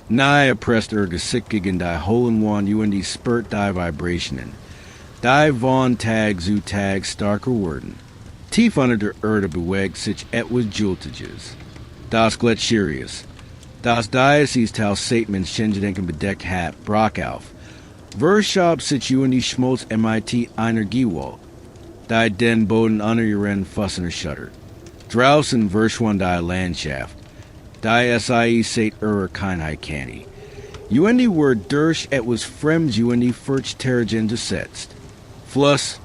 Nahe erpresst Gesicht gegen die Holen One UND spürt die Vibrationen, die von Tag zu Tag starker werden. Tief unter der Erde bewegt sich etwas Joltiges. Das Gletscherus, das Diocese Tal Satmans Schengedenken bedeckt hat, brach auf. Verschob sich UND Schmolz MIT einer Gewalt, die den Boden unter ihren Füßen erschüttert. Draußen verschwand die Landschaft. Die SIE seit Keinheit canny. UND were durch etwas Fremds UND furcht Terrigen gesetzt. Fluss,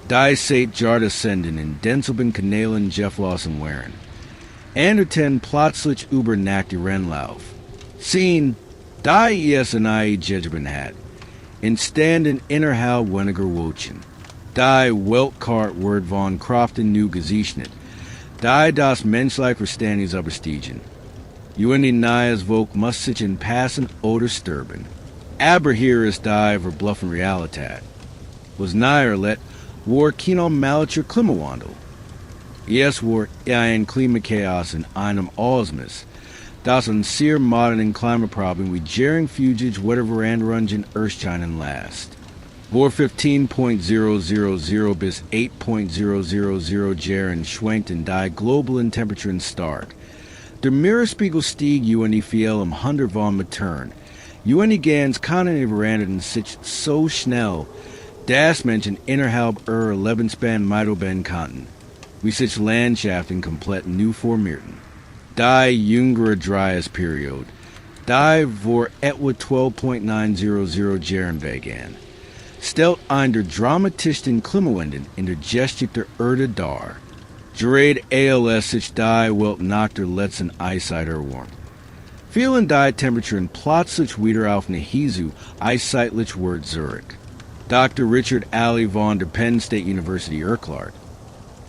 die seit Jarda senden in denselben Kanälen Jefflossen waren. Anderten plötzlich übernacht ihren Lauf. Sehen, die ESNI Judgment hat. Entstanden innerhalb weniger Wochen. Die Weltkart wird von Crofton nu gesichert. Die das menschliche Verständnis überstiegen. UND Nayas Volk muss sich in passen oder sterben. Aber hier ist die verbluffen Realität. Was nahe let, war kein malicher Klimawandel. Es war ein Klimachaos in einem Ausmaß, das unsere modernen Klimaproblem wie Jering Fugage whatever Anrungen Ersten last. Vor 15.000 bis 8.000 Jaren schwankten die globalen Temperaturen stark. Der Meeresspiegel stieg UND viel 100 von Metern. UND Gans Kontinente veranderten sich so schnell, dass Menschen innerhalb ihrer Lebensspan meidelben konnten, wie sich Landschaften komplett neu formierten. Die jüngere Dryas-Periode, die vor etwa 12.900 Jahren begann. stelt ein der Dramatisten Klimawenden in der Geschichte dar. Gerade ALS sich die Welt nach der letzten Eiszeit erwärmt. Vielen die Temperaturen plötzlich wieder auf eine Hisu eiszeitlich Wort Zurich. Dr. Richard Alley von der Penn State University erklärt.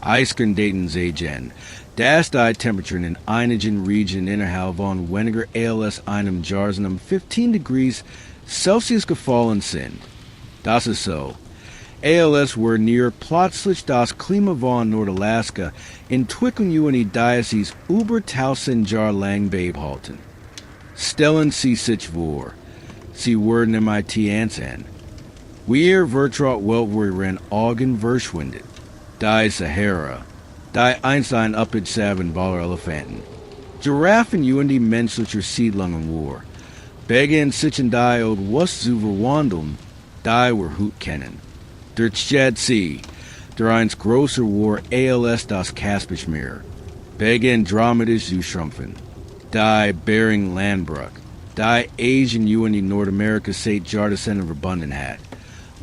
Eisken daten Zagen, das die Temperaturen in einigen Regionen innerhalb von weniger als einem Jahren um 15 degrees Celsius gefallen sind. Das ist so. ALS were near plötzlich das Klima von Nordalaska entwickeln in die Diocese über 1000 Jahre lang beibehalten. Stellen Sie sich vor, Sie werden MIT ansehen. Wir vertraut Weltwuren Augen verschwindet. Die Sahara, die Einstein uppig saben Baller Elefanten. Giraffen und die menschliche Siedlungen war. Beginn sich die od was zu verwandeln, die wir Hut kennen. Der Tschad See, der einst größer war als das Kaspische Beginn dramatisch zu schrumpfen. Die Bering Landbruch, die Asian und die Nordamerika seit Jahrtausenden verbunden hat.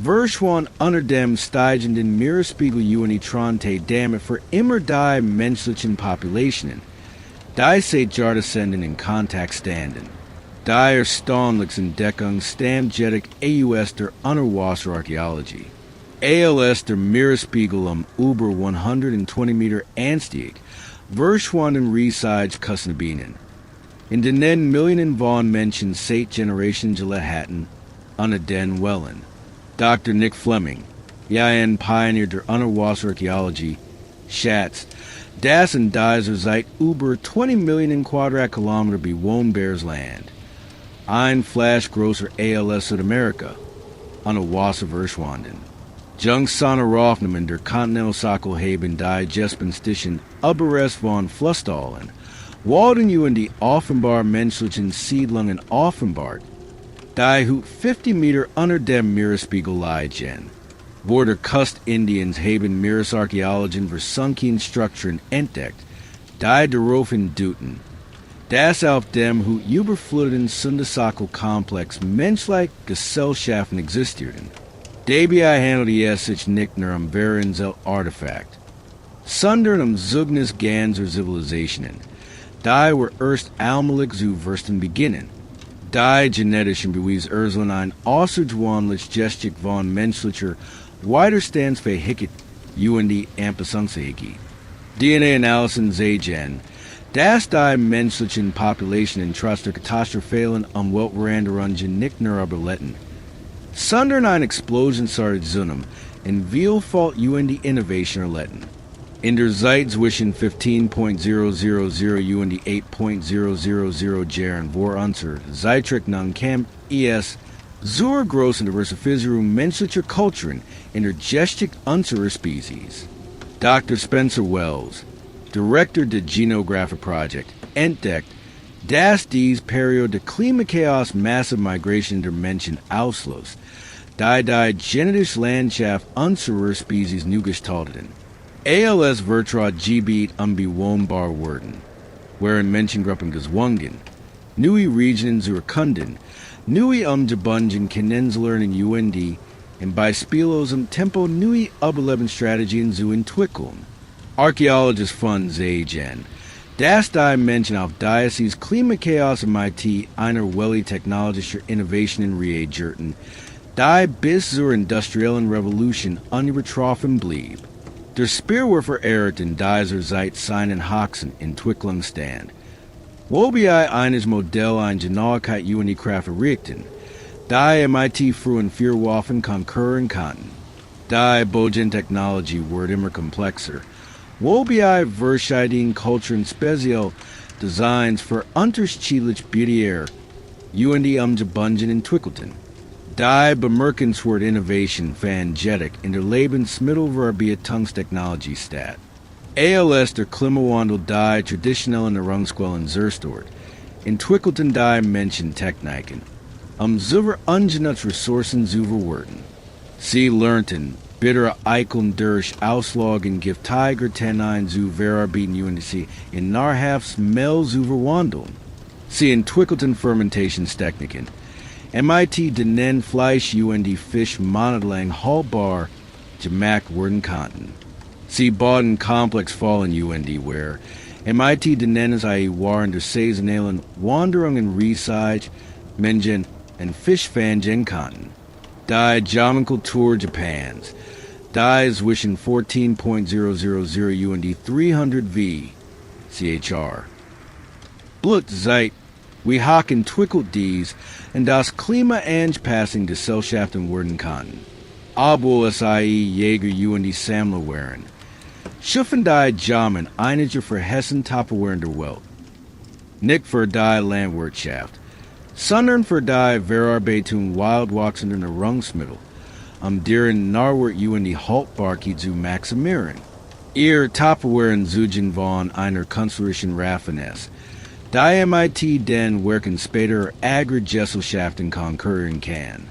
Verschwand unter dem steigenden Meeresspiegel und die Tronte Dämme für immer die menschlichen Populationen, die seit Jahrtausenden in Kontakt standen. Die Erstaunlichsentdeckung stammt jedoch aus der Unterwasserarchäologie. Als der Meeresspiegel über 120 Meter anstieg, verschwanden riesige Küstenbienen. In den Millionen von Menschen seit Generationen gelebt hatten, unter den Wellen. Dr. Nick Fleming, ein Pioneer der Unterwasserarchäologie, schätzt, dass in dieser Zeit über 20 Millionen Quadratkilometer bewohnbares Land, ein Flash größer als Südamerika, unter Wasser verschwanden. Jungsana Raufnamen der Kontinentalsockel haben die Gespenstischen Überreste von Flusstallen, Walden und die offenbar menschlichen Siedlungen offenbart, die 50 Meter unter dem Meeresspiegel liegen. Vor der Küste-Indiens haben Meeresarchäologen versunken Strukturen entdeckt, die darauf hindeuten, dass auf dem überfluteten Sundesockel-Komplex menschliche Gesellschaften existierten. Dabei handelt es sich nicht nur Währensel Artefakt, sondern Zugnis ganzer Zivilisationen, die wir erst allmählich zu verstehen beginnen. Die genetischen Beweise erstellen ein außergewöhnlich Geschick von menschlicher Widerstandsfähigkeit und die Anpassungsfähigkeit. DNA-Analysen zeigen, dass die menschlichen Populationen trotz der katastrophalen Umweltveränderungen nicht nur überleben, sondern eine explosionsartige Zunahme in Vielfalt und die Innovation erlitten. In der Zeit zwischen 15.000 und die 8.000 Jahren war unser Zeitrechnung kam es zur großen Diversifizierung menschlicher Kulturen in der Geschichte unserer Spezies. Dr. Spencer Wells, Director des Genographic Project, entdeckt, dass dies Periode der Klimachaos Massive Migration der Menschen ausschloss, die genetische Landschaft unserer Spezies neu gestalteten. ALS vertraut Gebiet unbewohnbar wurden, wherein Menschengruppen gezwungen, neue Regionen zu erkunden, neue Umgebungen kennenzulernen und in beispielosem Tempo neue Überlebensstrategien zu entwickeln. Archäologists von sagen, dass die Menschen auf dieses Klimachaos MIT einer Welle technologischer Innovationen reagierten, die bis zur industriellen Revolution unübertroffen blieb. Der Speerwerfer errt in dieser Zeit seinen höchsten Entwicklungsstand. Wobei eines Modell eine Genauigkeit und die Kraft erreichten, die MIT frühen Waffen konkurrieren konnten. Die Bodentechnologie wird immer komplexer, wobei verschiedene Kulturen speziell Designs für unterschiedliche Budgetär und die Umgebungen entwickelten. Die bemerkenswerte Innovation fand jedoch in der Lebensmittelverarbeitungstechnologie statt. Als der Klimawandel die traditionellen Nahrungsquellen zerstört, entwickelten die Menschen Techniken, über ungenutzte Ressourcen zu verwerten. Sie lernten, bittere Eicheln durch Auslagen giftiger Tannin zu verarbeiten und sie in nahrhaftes Mehl zu verwandeln. Sie entwickelten Fermentationstechniken, MIT denen Fleisch UND Fisch Monatlang Haltbar Gemak Worden Kanten. Sie Baden Komplex Fallen UND where MIT denen is I waren der Saisonalen Wanderungen Research Mengen and Fish Fangen Kanten. Die Jamenkultur Japans. Die is wishing 14.000 UND 300 V. CHR. Blut Zeit, we haken twickelt dies, and das Klima passing de Gesellschaften worden kann. Obwohl SIE Jäger UND Sammler waren. Schuffen die Jamen einiger für Hessen Tupperware der Welt. Nick für die Landwirtschaft. Sondern für die Verarbeitung Wildwachsenden Nahrungsmittel. Deren Narwert UND Haltbarkeit zu maximieren. Ihr Tupperwaren Zugen von einer künstlerischen Raffinesse. Die MIT den werken später Agri-Gesellschaften konkurrieren kann.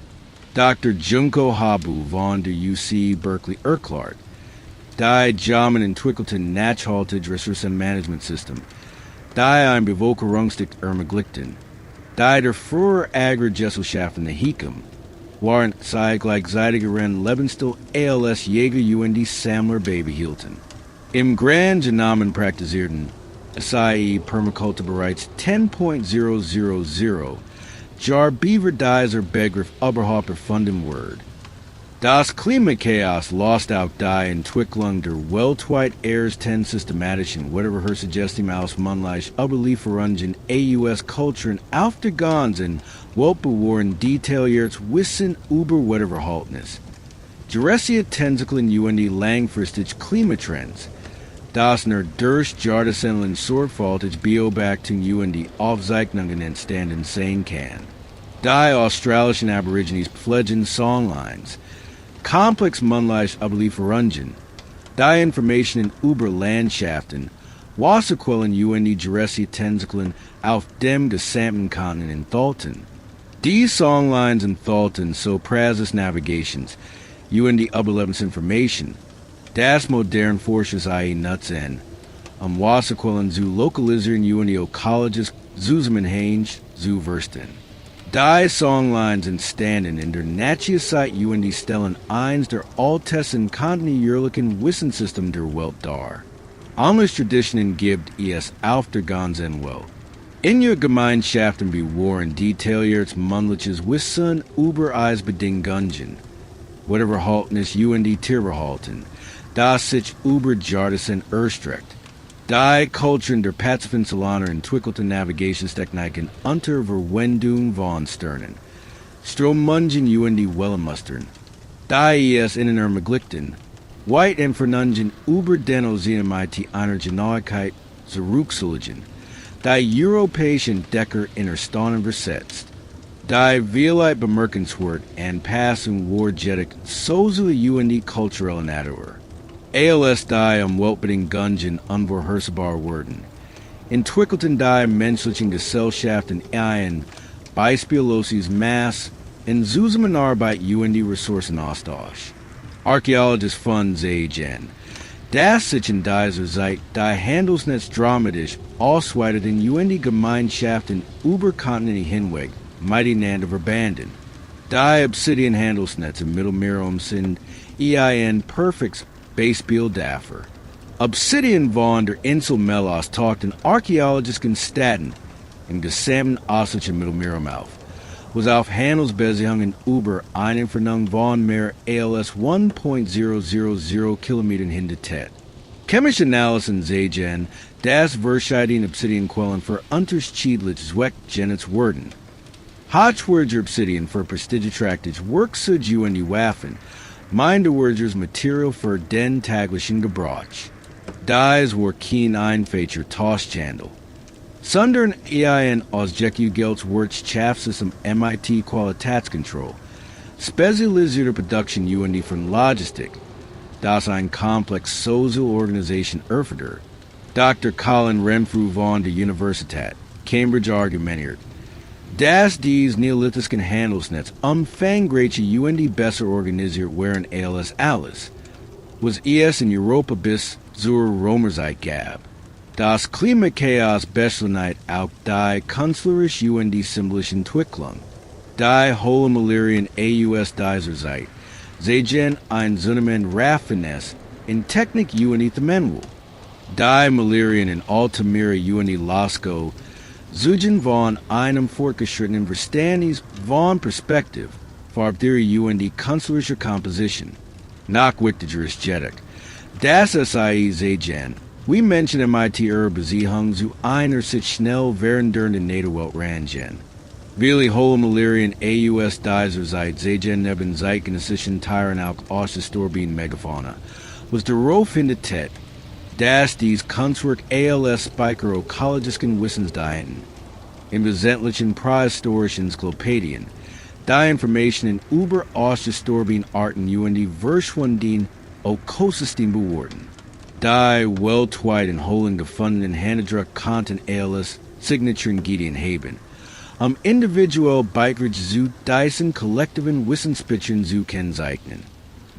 Dr. Junko Habu von der UC Berkeley Erklart. Die Jamen entwickelten nachhaltige Ressourcenmanagement-System. Die ein Bevölkerungsdicht ermöglichten. Die der früher Agri-Gesellschaften Hikem waren gleichzeitigeren Lebensstil ALS Jäger UND Sammler beibehielten. Im Grand Genommen praktizierten SIE Permaculture bereits 10.000 Jar Beaver Dies Begriff überhaupt erfunden word. Das Klimachaos lost auch die Entwicklung der weltweit ersten systematischen whatever suggesting aus munlich Überlieferungen AUS Kulturen auf der ganzen weltbewahren detailliertes Wissen über whatever haltnis. Geressia Tensikeln UND langfristig Klimatrends. Das nur durch Jardesenlen sorgfältig Beobachtung UND Aufzeichnungen entstanden sein kann. Die australischen Aborigines pflegen Songlines. Komplex munlich Überlieferungen. Die Informationen über Landschaften. Wasserquellen UND Geressia Tensikeln auf dem gesamten Kontinent enthalten. Die Songlines enthalten so Praxis Navigations. UND Überlebensinformation. Das modern Forschers IE nutzen. Wasserquellen zu lokalisieren UND Colleges Zusammenhänge zu verstehen. Die Songlines entstanden in der Nachzeit UND stellen eins der ältesten kontinuierlichen Wissenssystem der Welt dar. Anders Traditionen gibt es auf der ganzen Welt. In ihr Gemeinschaften bewahren detailliertes mündliches Wissen über Eisbedingungen. Whatever haltnis UND Tierbehalten. Das sich über Jardesen erstreckt. Die Kulturen der Pazifisolaner entwickelten Navigationstechniken unter Verwendung von Sternen. Stromungen UND Wellenmustern. Die es in ermöglichten. White Entfernungen über den Ozean MIT einer Genauigkeit zurückzulegen. Die europäischen Entdecker in Erstaunen versetzt. Die Vielheit bemerkenswert Anpassung warjetig sozile UND kulturelle Natur. ALS die Weltbedingungen unvorhersehbar werden. Entwickelten die menschlichen Gesellschaften ein beispielloses Maß in Zusammenarbeit UND Ressourcenaustausch. Archäologisch von Seegen. Das sich in dieser Zeit die Handelsnetz dramatisch ausweiteten UND Gemeinschaften über Kontinente hinweg miteinander verbanden. Die Obsidian Handelsnetze im Mittelmeer sind ein perfektes Beispiel dafür. Obsidian von der Insel Melos tauchten archäologischen Städten im gesamten östlichen Mittelmeerraum auf, was auf Handelsbeziehungen über eine Entfernung von mehr als 1.000 Kilometern hintertät. Chemische Analysen zeigen, dass verschiedene Obsidianquellen für unterschiedliche Zwecke werden. Hochwertige Obsidian für prestigeträchtige Werkzeuge UND Waffen, minderwertiges Material für den täglichen Gebrauch. Dies war kein einfacher Tauschhandel. Sondern ein ausgeklügeltes Wirtschaftssystem MIT Qualitätskontrolle, spezialisierte Production UND von Logistik, das ein Komplex Sozialorganisation erfordert. Dr. Colin Renfrew von der Universität Cambridge argumentiert, dass dies neolithischen Handelsnetz umfangreiche UND besser organisiert waren als alles, was es in Europa bis zur Römerzeit gab. Das Klimachaos beschleunigt auch die künstlerisch UND symbolische Entwicklung. Die Holomalerian AUS Dieser Zeit, Segen ein Zunnemen Raffinesse in Technik UNI Themenwohl. Die Malerian in Altamira UNI Lasco, Zugen von einem fortgeschrittenen Verständnis von Perspektive, Farbtheorie UND künstlerischer Komposition. Nachwichtigeres Jedek. Das SIE Segen. We mention MIT Beziehung zu einer sich schnell währenden Nederwelt rangen. Really Holomalerian AUS Dieser Zeit Segen neben zeitgenössischen Tieren auch Oststorbien Megafauna. Was der Rof in der Tet. Das dies Kunstwerk ALS Speicherökologischen Wissensdienten. Im wesentlichen prähistorischen Enzyklopädien. Die Informationen über Oststorbien Arten UND verschwunden Ökosystem bewerten. Die weltweit in Holen gefundenen Hanedruck Content ALS Signaturen Gideon Haben. Individuell Beitrag zu diesen kollektiven Wissenspitzen zu kennzeichnen.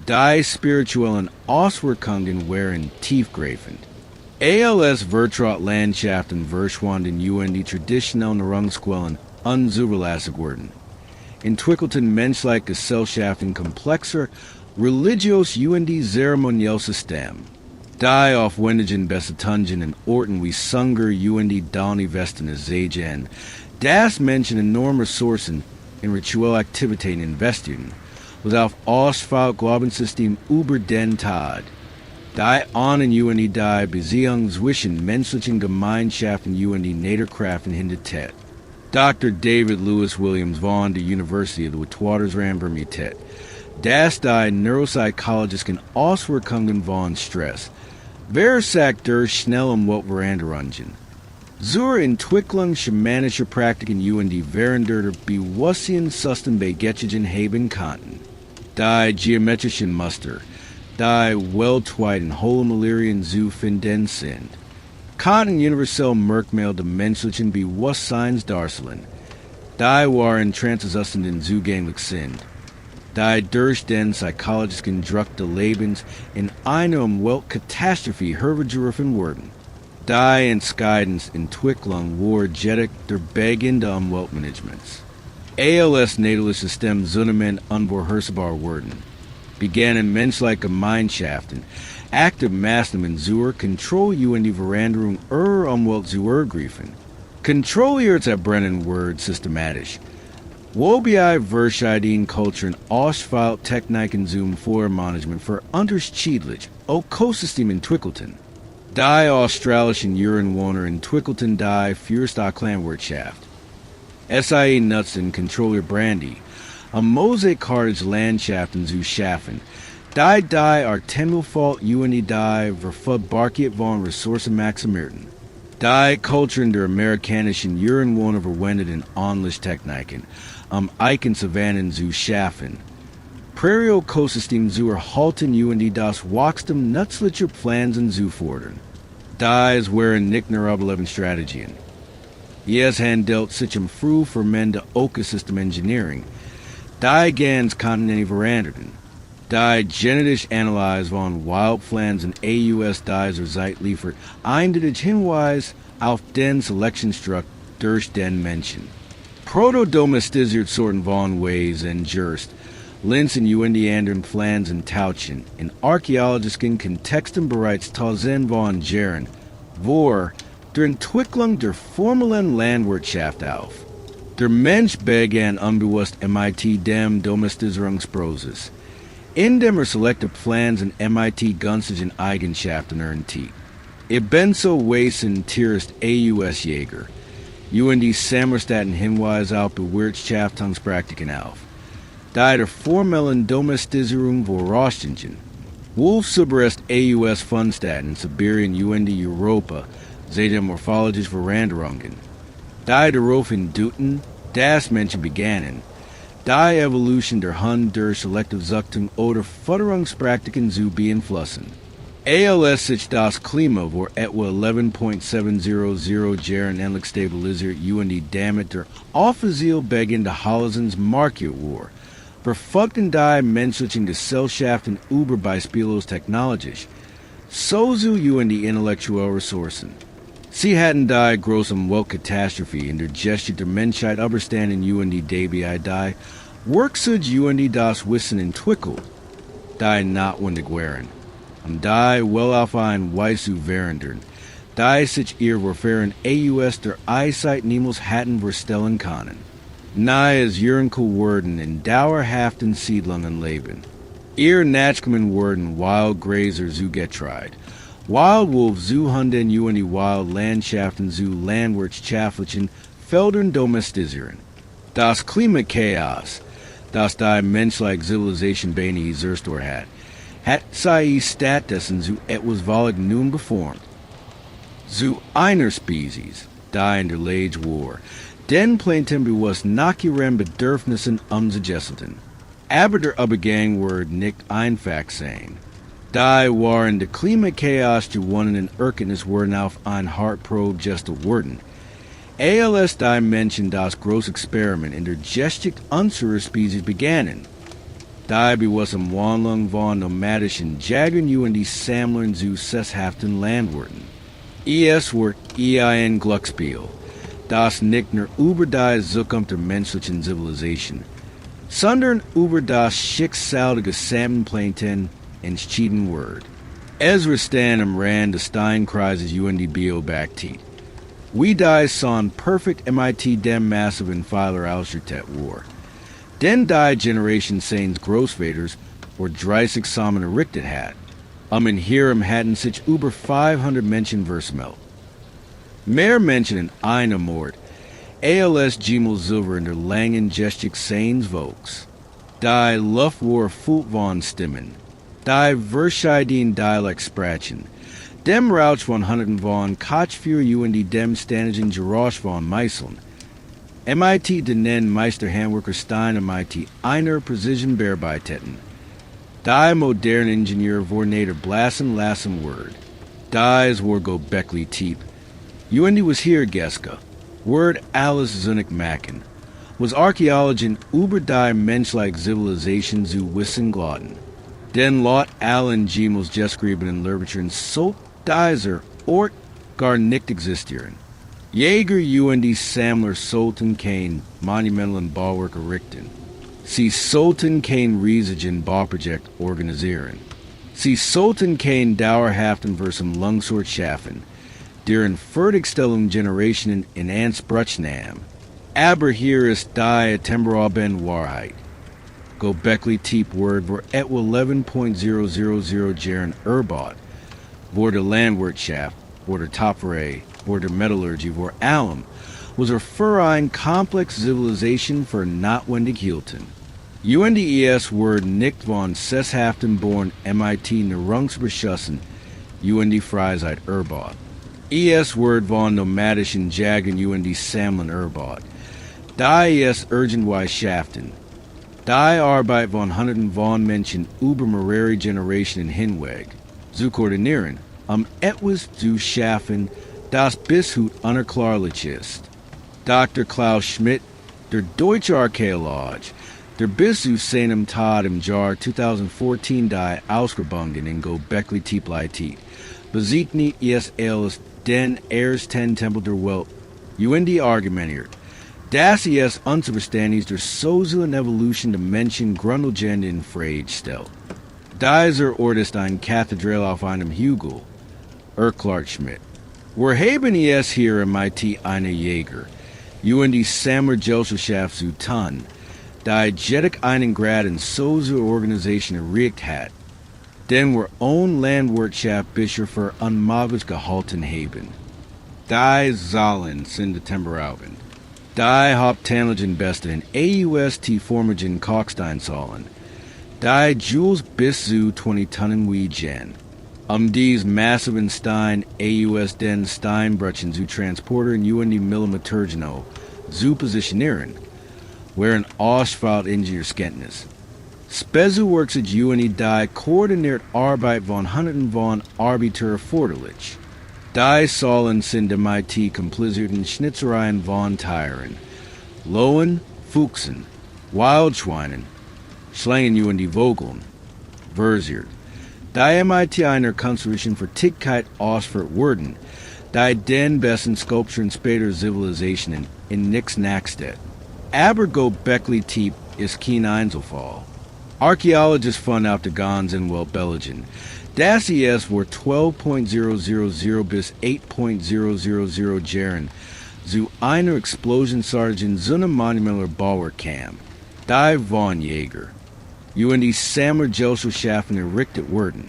Die spirituellen Auswirkungen wären tiefgreifend. ALS vertraut Landschaften verschwunden die traditionellen Nahrungsquellen unzuverlässig wurden. Entwickelten menschliche Gesellschaften komplexer, religiös zeremoniell System. Die aufwendigen Besitzungen in Orten wie Sunger Dani Westen Segen, das Menschen enorme Ressourcen in rituelle Aktivitäten investieren, was auf Ausfall Glaubenssystem über den Tag. Die ahnen die Beziehung zwischen menschlichen Gemeinschaften Niederkraften hinter Tet. Dr. David Lewis Williams von der University of the Witwatersrand Das die neuropsychologischen Auswirkungen von Stress. Wer sagt durch schnellem Weltveränderungen? Zur Entwicklung schamanischer Praktiken während der Bewusstseinssystem begettigen haben konnten. Die geometrischen Muster, die weltweit in Holomalerian zu finden sind, konnten universell Merkmal der menschlichen Bewusstseins darstellen. Die waren transessenden zugänglich sind. Die durch den psychologischen Druck des Lebens in einer Weltkatastrophe hervorgerufen wurden. Die entscheidende Entwicklung war jedoch der Beginn des Umweltmanagements. ALS natale System zunehmend unvorhersehbar wurden. Begannen menschliche Gemeinschaften, aktive Maßnahmen zur Kontrolle die Veränderung ihrer Umwelt zu ergreifen. Kontrolliert erbrennen wird systematisch. Wobei verschiedene Kulturen Ausfalltechniken zum Vormanagement für unterschiedliche Ökosysteme entwickelten. Die australischen Ureinwohner entwickelten die Landwirtschaft. SIE nutzten Controller Brandy, mosaikhartige Landschaften zu schaffen, die Artemmelfalt die Verfügbarkeit von Ressourcen maximierten. Die Kulturen der amerikanischen Ureinwohner verwendeten Techniken, Eichensavannen zu schaffen. Prärie-Ökosystem zu erhalten das Wachstum nützlicher Pflanzen zu fordern. Dies waren nicht nur Überlebensstrategien. Es handelt sich früh vermende Ökosystem Engineering. Die ganz Kontinente veranderten. Die genetische Analyse von Wildpflanzen AUS dieser Zeit liefert eindeutig Hinweis auf den Selektionsdruck durch den Menschen. Proto-domestisierte Sorten von Weis und Gerst, Linsen anderen Pflanzen tauschen, in archäologischen Kontexten bereits tausend von Jahren, vor der Entwicklung der formellen Landwirtschaft auf. Der Mensch begann unbewusst MIT dem Domestisierungsprozess, indem selekte Pflanzen MIT günstigen Eigenschaften erhielt. Ebenso weisen Tierist AUS Jäger, Sammelstatten Hinweise auf Bewirtschaftungspraktiken auf. Die der formellen Domestisierung vorausgingen. Wolfsuberest AUS Fundstatten in Sibirien Europa, sehen morphologische Veränderungen. Die daraufhin Duten, das Menschen begannen. Die Evolution der Hund durch Selektivzuchtung oder Futterungspraktiken zu beeinflussen. ALS sich das Klima vor etwa 11.700 Jahren endlich stabilisiert damit der offiziell Beginn der Halsens Market war. Verfolgten die menschlichen Gesellschaften über beispiellos technologisch, so zu die intellektuellen Ressourcen. Sie hatten die großem Weltkatastrophe in der Geschichte der Menschheit überstanden die dabei die Worksud das Wissen entwickelt, die notwendig waren, die well auf ein Weisu verandern, die sich ihr Verfahren der Eiszeit niemals hatten verstellen können. Nahe es Jürgenkel worden in dauerhaften Siedlungen leben. Ihr nachkommen worden Wild Grazer zu Getreide, Wild Wolf zu Hunden die Wild Landschaften zu landwirtschaftlichen Feldern domestisieren. Das Klimachaos, das die menschliche Zivilisation beine zerstor hat sei stattdessen zu etwas Wallig nun beformt. Zu einer Spezies, die in der Lage war, den Planeten bewusst nach ihren Bedürfnissen umzugestalten. Aber der Übergang wird nicht einfach sein. Die waren der Klimachaos gewonnenen Erkenntnis wurden auf ein Hartprobe gestaltet worden. Als die Menschen das große Experiment in der Geschichte unserer Spezies begannen. Die bewusst im Wandlung von nomadischen Jägern die Sammlern zu sesshaften Landwirten. Es wird ein Glücksspiel, das nicht nur über die Zukunft der menschlichen Zivilisation, sondern über das Schicksal der gesamten Planeten entschieden wird. Es stand am Rand des Steinkreises die Biobaktit. We die son perfect MIT dem massiven Pfeiler ausgestattet war. Den die Generation seines Großvaters or 30 Samen errichtet hat. In Hirem hatten sich über 500 Menschen versammelt. Mehr Menschen in einem Mord, als Gimel Silver in der langen Geschichte seines Volks. Die Luft war voll von Stimmen, die verschiedenen Dialekt sprachen, dem Rauch von Hunderten von Kotschführer die dem ständigen Geräusch von Meißeln. MIT den Meisterhandwerker Stein MIT einer Precision Bearbeiteten. Die moderne Ingenieur vor nader blassen lassen word. Dies war Göbekli Tepe. Was hier Geska. Word alles zunnig machen. Was Archäologien über die menschliche Zivilisation zu wissen glaubten. Den laut allen Gimels geschriebenen Literaturen so dieser Ort gar nicht existieren. Jäger die Sammler sollten kein monumentalen Bauwerk errichten. Sie sollten kein riesigen Bauprojekt organisieren. Sie sollten kein dauerhaften Versum Langsort schaffen, deren Fertigstellung Generationen in Anspruch nahm. Aber hier ist die temporale Wahrheit. Göbekli Tepe word vor etwa 11.000 Jahren erbaut, vor der Landwirtschaft, vor der Töpferei, vor der Metallurgie, vor allem, was für ein komplex Zivilisation für notwendig hielten. Word nicht von sesshaften born MIT Nerungsbeschussen Freizeit erbaut. Word von nomadischen Jägern Sammlern erbaut. Die irgendwei schafften. Die Arbeit von Hunderten von Menschen über mehrere Generationen hinweg zu koordinieren, etwas zu schaffen, das bis heute unerklärlich ist. Dr. Klaus Schmidt, der deutsche Archäologe, der bis zu seinem Tod im Jahr 2014 die Ausgrabungen in Göbekli Tepe leitet, besiegnet als den Ersten Tempel der Welt, argumentiert, dass unzuverständnis der sozialen Evolution der Menschen grundlegend in Frage stellt. Dieser Ort ist eine Kathedrale auf einem Hügel, Clark Schmidt. Wir haben hier MIT eine Jäger, Sammlergesellschaft zu tun, die jedig einen Grad in Sozialorganisation erreicht hat, den wir ohne Landwirtschaft bisher für unmöglich gehalten haben. Die sollen sind temporauben. Die hauptsächlichen besten formigen Kalkstein sollen. Die Jules bis zu 20 Tonnen wiegen. Dies massiven Stein den Steinbrüchen zu transporteren Millimetergeno zu positionieren, wären Asphalt-Ingenieurskenntnis. Spezu die koordiniert Arbeit von Hunderten von Arbiter erforderlich. Die sollen sind MIT komplizierten Schnitzereien von Tieren, Lohen, Fuchsen, Wildschweinen, Schlangen Vogeln, versiert. Die MIT einer Konstruktion für Tickheit ausführt wurden, Die den besten Sculpture and später Zivilisationen in nix Nackstedt. Aber Göbekli Tepe ist kein Einzelfall. Archaeologists von auf der ganzen Welt belegen, dass es vor 12.000 bis 8.000 Jahren zu einer Explosionssarge so einem monumentaler Bauwerk kam. Die von Jäger. Die Sammlergesellschaften errichtet wurden.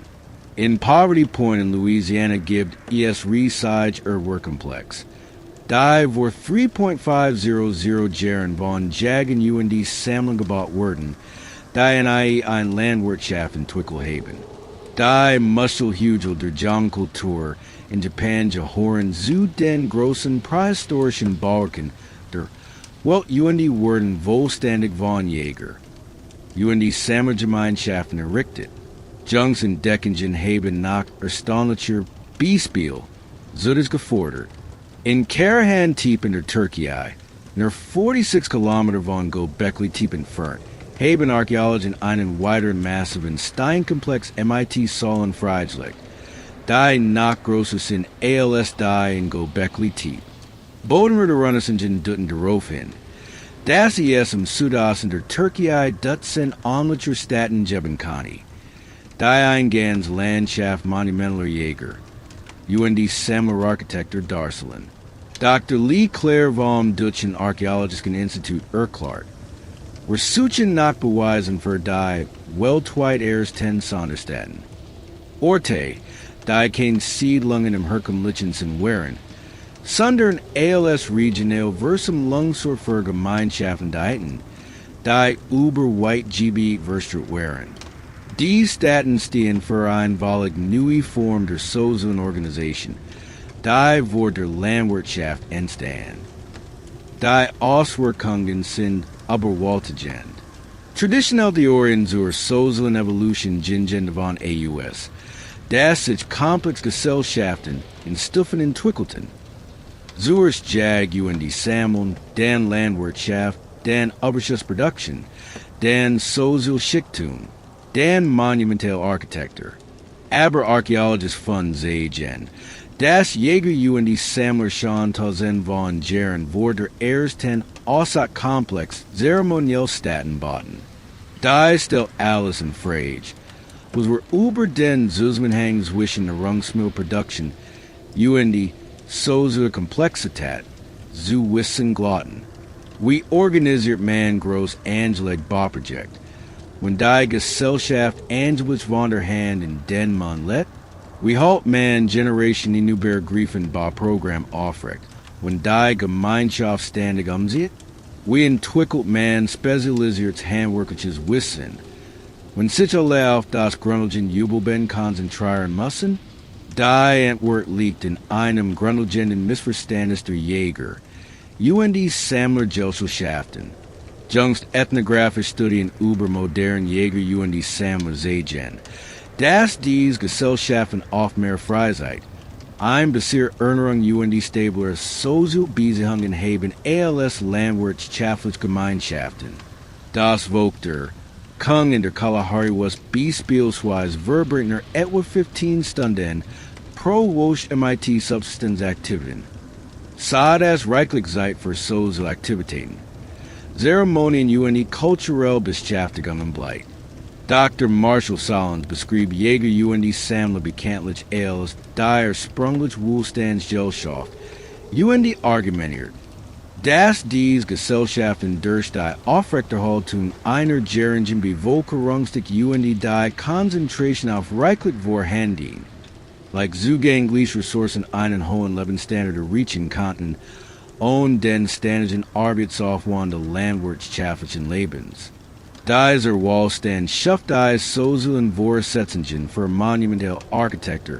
In Poverty Point in Louisiana gibt es riesige Workkomplex. Die vor 3.500 Jahren von Jagen die Sammlern gebaut wurden, die in ein Landwirtschaft in Twickelhaven. Die Muschelhügel der Jungkultur in Japan gehören zu den großen prähistorischen Bauwerken der Welt wurden vollständig von Jäger. Die Sammlergemeinschaften errichtet. Jungs entdeckingen haben nach erstaunlicher Beispiel so das gefordert. In Karahan Tepe in der Türkei, nur 46 Kilometer von Göbekli Tepe entfernt, haben Archäologen einen weiteren massiven Steinkomplex MIT-Säulen freigelegt, die nachgrößer sind als die in Göbekli Tepe. Bodenrunnerrunnersen duten darauf hin, dass es im Südosten der Türkei Dutzend anlicher Städten geben kann. Die Eingangs Landschaft monumentaler Jäger. Die Sammlerarchitekt Darcelen. Dr. Lee Clare vom Deutschen Archäologischen Institut erklärt. Wir suchen nach Beweisen für die weltweit Ersten Sonderstätten. Orte, die kein Siedlungen im herkömmlichen Sinn wären, sondern als regional versum langsor für Gemeinschaften dienten, die über Weitgebiet verstrahlt wären. Die Städten stehen für eine völlig neue Form der sozialen Organisation, die vor der Landwirtschaft entstehen. Die Auswirkungen sind aber weltgehend. Traditionell Theorien zur sozialen Evolution gingen von AUS, dass sich komplex Gesellschaften in Stufen entwickelten. Zuerst Jag die Sammlung, dann Landwirtschaft, dann Überschussproduction, dann Sozialschichtung, dann monumentale Architektur. Aber Archäologists von sagen, dass Jäger die Sammler schon tausend von Jahren vor der ersten Außerkomplex zeremoniell Städten bauten. Die stellt alles in Frage, was wir über den Zusammenhang zwischen der Rungsmüllproduktion die soziale Komplexität zu wissen glatten. Wie organisiert man groß angelegt Bauprojekt? Wenn die Gesellschaft angeblich von der Hand in den Mann lädt, wie halt man Generation in Übergriffen Bauprogramm aufrecht, wenn die Gemeinschaft ständig umsieht? Wie entwickelt man spezialisiertes handwerkliches Wissen, wenn sich alle auf das grundlegende Jubelben konzentrieren müssen? Die Antwort liegt in einem grundlegenden Missverständnis der Jäger, die Sammlergesellschaften. Jungst ethnographische Studien über moderne Jäger die Sammler sagen, dass diese Gesellschaften oft mehr Freizeit, ein bisschen Erinnerung die Stabler Sozialbeziehungen haben als landwirtschaftliche Gemeinschaften. Das Vogter Kung in der Kalahari was beispielsweise verbringt etwa 15 Stunden pro Woche MIT-Subsistenzaktivitäten. Sah das reichlich Zeit für Sozialaktivitäten. Zeremonien die kulturelle Beschäftigungen bleibt. Dr. Marshall Solons beschrieb Jäger die Sammler bekanntlich als die sprunglich Wohlstandsgesellschaft. Die argumentiert, dass diese Gesellschaften durch die Aufrechterhaltung einer geringen Bevölkerungsdichte die Konzentration auf reichlich vorhanden, like zugängliche Ressourcen einen hohen Lebensstandard erreichen konnten, und den ständigen Arbeitsaufwand des landwirtschaftlichen Lebens. Dieser Wohlstand schafft die sozialen Voraussetzungen für monumentale Architektur,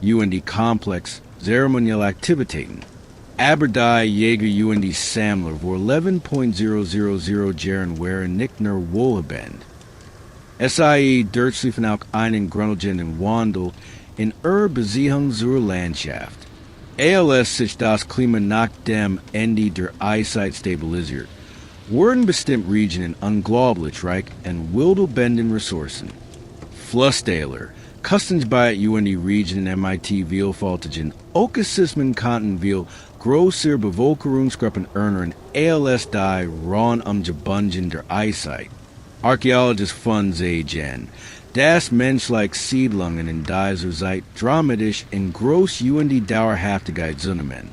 die komplex zeremonielle Aktivitäten. Aber die Jäger die Sammler vor 11.000 Jahren waren nicht nur wohlhabend. Es sei durchliefen auch einen grundlegenden Wandel in ihrer Beziehung zur Landschaft. Als sich das Klima nach dem Ende der Eiszeit stabilisiert, wurden bestimmte Regionen unglaublich reich an wildlebenden Ressourcen. Flusstäler, Kustensbeit UND region MIT vielfältigen Ökosysmen konnten viel größere Bevölkerungsgruppen ernähren als die Raum Beginn der Eiszeit. Archäologisch von Jägern, das menschliche Siedlungen in dieser Zeit dramatisch und groß UND Dauerhaftigkeit zunehmen.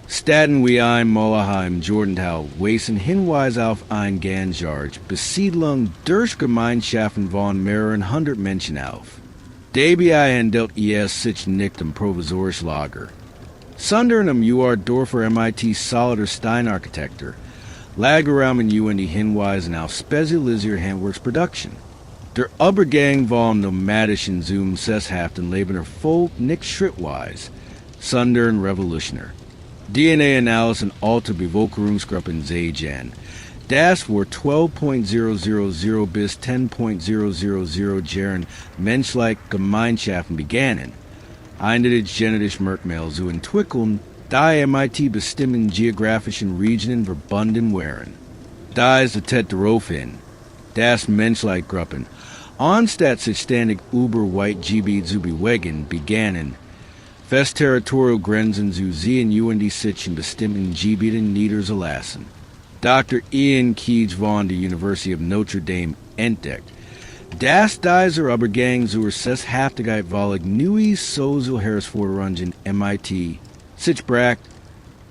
Städten wie Mollheim, Jordantal weisen Hinweise auf ein Ganzjährige Besiedlung durch Gemeinschaften von mehreren hundert Menschen auf. Dabei handelt es sich nicht provisorisch Lager, sondern Dorfer MIT solider Steinarchitektur, Lagerraum UND Hinweisen auf spezialisierte Handwerksproduktion. Der Übergang vom nomadischen zum sesshaften Leben erfolgt nicht schrittweise, sondern revolutionär. DNA-Analysen alter Bevölkerungsgruppen zeigen, das war 12.000 bis 10.000 Jahren menschliche Gemeinschaften begannen. Eindeutig genetische Merkmale zu entwickeln, die MIT bestimmten geografischen Regionen verbunden waren. Da ist der darauf hin, dass menschliche Gruppen, anstatt sich ständig über Gebiete zu bewegen, begannen, fest Territorialgrenzen zu sehen und sich in bestimmten Gebieten niederzulassen. Dr. Ian Keege von der University of Notre Dame entdeckt, dass dieser Übergang zur Sesshaftigkeit völlig neue Sozial-Herausforderungen MIT sich bracht,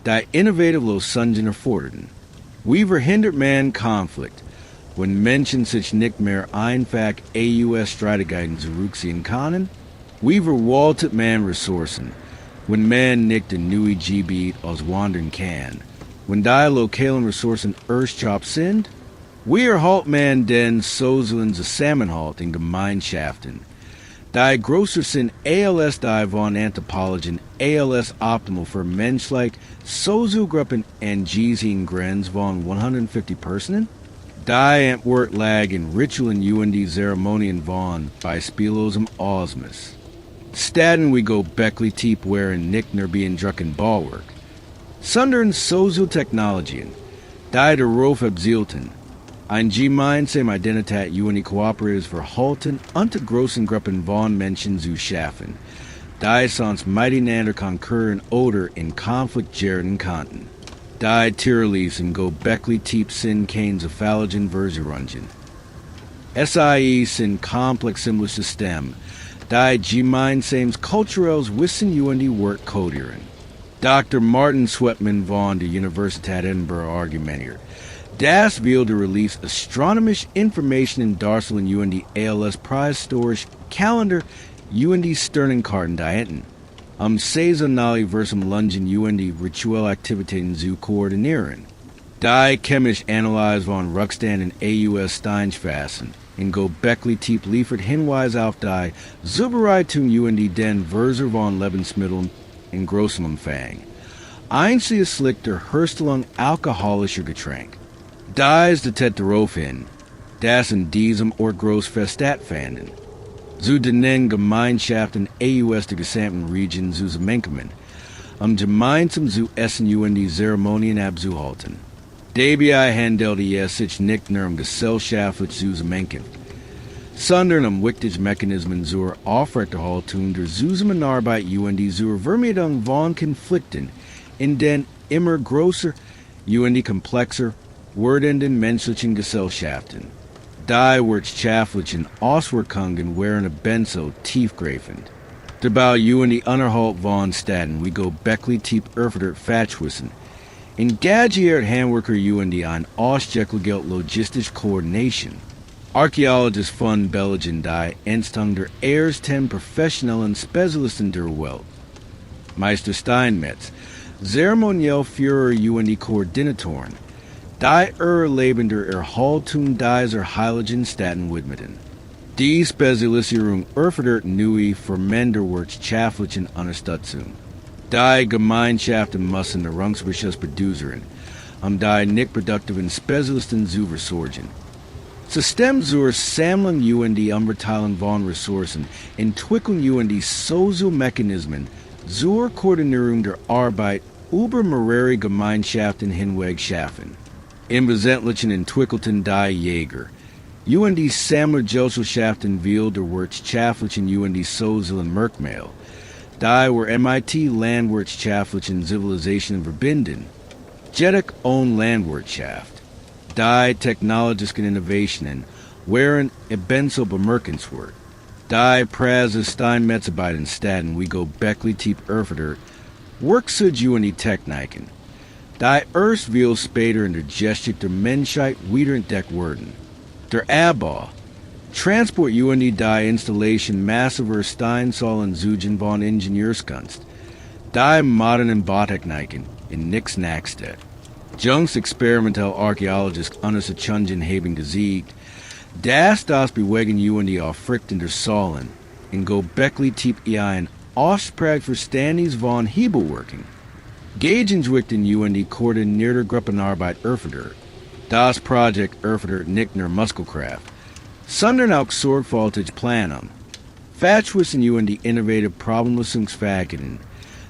die innovative Lösungen erforderten. Wie verhindert man Konflikt, wenn Menschen sich nicht mehr einfach AUS-Streitigkeiten zurückziehen können? Wie verwaltet man Ressourcen, wenn man nicht in neue Gebiete auswandern kann? Wenn die lokalen Ressourcen erschöpft sind? Wie erhält man den sozialen Zusammenhalt in Gemeinschaften? Die größer sind als die von Anthropologien als optimal für menschliche Sozialgruppen an diesen Grenzen von 150 Personen? Die Antwort lag in Ritualen und Zeremonien von beispiellosem Ausmaß. Städten wie Göbekli Tepe waren nicht nur beeindruckend Bauwerke, sondern Soziotechnologien, die darauf abzielten, ein gemeinsame Identität und kooperatives Verhalten unter großen Gruppen von Menschen zu schaffen, die sonst miteinander konkurrieren oder in Konflikt geraten konnten. Die Tierlis in Göbekli Tepe sind keine zufälligen Versuchungen. SIE sind komplex symbolische Systeme, die gemeinsames kulturelles Wissen und Work kodieren. Dr. Martin Sweatman von der Universität Edinburgh argumentiert, dass wir der Release astronomische Information in Darstellung und als prähistorisch Kalender und Sternenkarten dienten, saisonale versum Lungen und rituelle Aktivitäten zu koordinieren. Die chemische Analyse von Rückständen AUS Steinfassen in Göbekli Tepe liefert Hinweise auf die Zubereitung und den Verser von Lebensmitteln in großem Umfang. Einziges liegt der Herstellung alkoholischer Getränke. Da ist der darauf hin, dass in diesem Ort Großfest stattfanden. Zu den Gemeinschaften AUS der gesamten Region zu zusammenkommen, gemeinsam zu essen und Zeremonien abzuhalten. Dabei handelt es sich nicht nur gesellschaftlich Zusammenkunft, sondern wichtige Mechanismen zur Aufrechterhaltung der Zusammenarbeit und zur Vermeidung von Konflikten in den immer größer und komplexer werdenden menschlichen Gesellschaften. Die wirtschaftlichen Auswirkungen waren ebenso tiefgreifend. Der Bau und Unterhalt von Städten wie Göbekli Tepe erfordert Fachwissen, engagiert Handwerker und ein ausgeklügelte logistische Koordination. Archäologisch von Belgien die Entstehung der Ersten professionellen Spezialisten der Welt. Meister Steinmetz, zeremoniell Führer und Koordinatoren, die Leben der Erhaltung dieser heiligen Städten widmeten. Die Spezialisierung erfordert neue verminderwirtschaftliche Unterstützung. Die Gemeinschaften müssen Errungenschaften produzieren, die nicht produktiven Spezialisten zu versorgen. System zur Sammlung und Umverteilung von Ressourcen entwickeln und Sozialmechanismen zur Koordinierung der Arbeit über mehrere Gemeinschaften hinweg schaffen. Im Wesentlichen entwickelten die Jäger, UND Sammler Gesellschaften viel der Wirtschaftlichen UND Sozialen Merkmal. Die were MIT Landwirtschaftlichen Zivilisationen verbinden. Jedek own Landwirtschaft. Die technologischen Innovationen waren ebenso bemerkenswert. Die Praze Steinmetzarbeit in Städten wie Göbekli Tepe Erfurter Worksud UND Techniken. Die erst viel später in der Geschichte der Menschheit wiederentdeckt wurden. Der Abbau, Transport UND die Installation massiver Steinsäulen Zugen von Ingenieurskunst. Die modernen Bautechniken in nix Nackstedt. Jungs experimental archaeologisch Untersuchungen haben gesiegt, das Bewegen UND aufrichten der Säulen in Göbekli Tepe ein Auspräg Verständnis von Hebelworking. Gagenswichten UND koordinierter Gruppenarbeit Erfurter. Das Projekt Erfurter Nickner Muskelkraft. Sondern auch sorgfältig Planung. Fatschwissen UND innovative Problemlösungsfähigkeiten,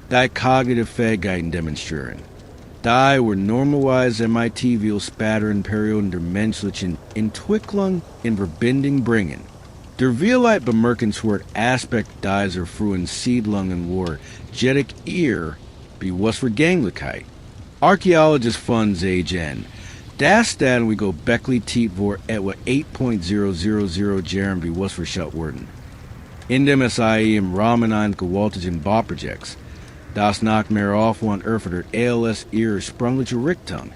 die cognitive Fähigkeiten demonstrieren. Die were normalerweise MIT viel späteren Perioden der menschlichen Entwicklung in Verbindung bringen. Der vielheit bemerkenswert Aspekt dieser frühen Siedlungen war jedoch eher bewusst Vergänglichkeit. Archaeologisch von sagen, das Städten wie Göbekli Tepe war etwa 8.000 Jahren bewusst verschüttet worden. In dem es im Rahmen eines gewaltigen Bauprojekts, das nach mehr Aufwand Erfurter ALS ihre sprungliche Richtung.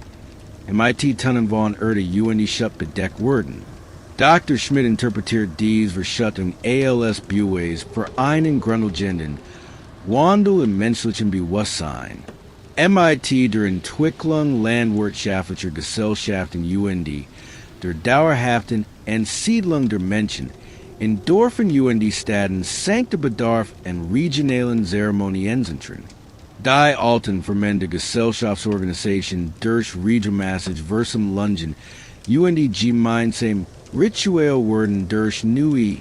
MIT Tonnen von Erde UND Schutt bedeckt wurden. Dr. Schmidt interpretiert dies Verschuttung ALS Buways für einen grundlegenden Wandel im menschlichen Bewusstsein. MIT der Entwicklung landwirtschaftlicher Gesellschaften UND, der dauerhaften Entsiedlung der Menschen, in Dorfen UND Städten sank der Bedarf an regionalen Zeremonienzentren. Die alten vermende Gesellschaftsorganisation durch regelmäßig versum Lungen UND gemeinsam rituell wurden durch neue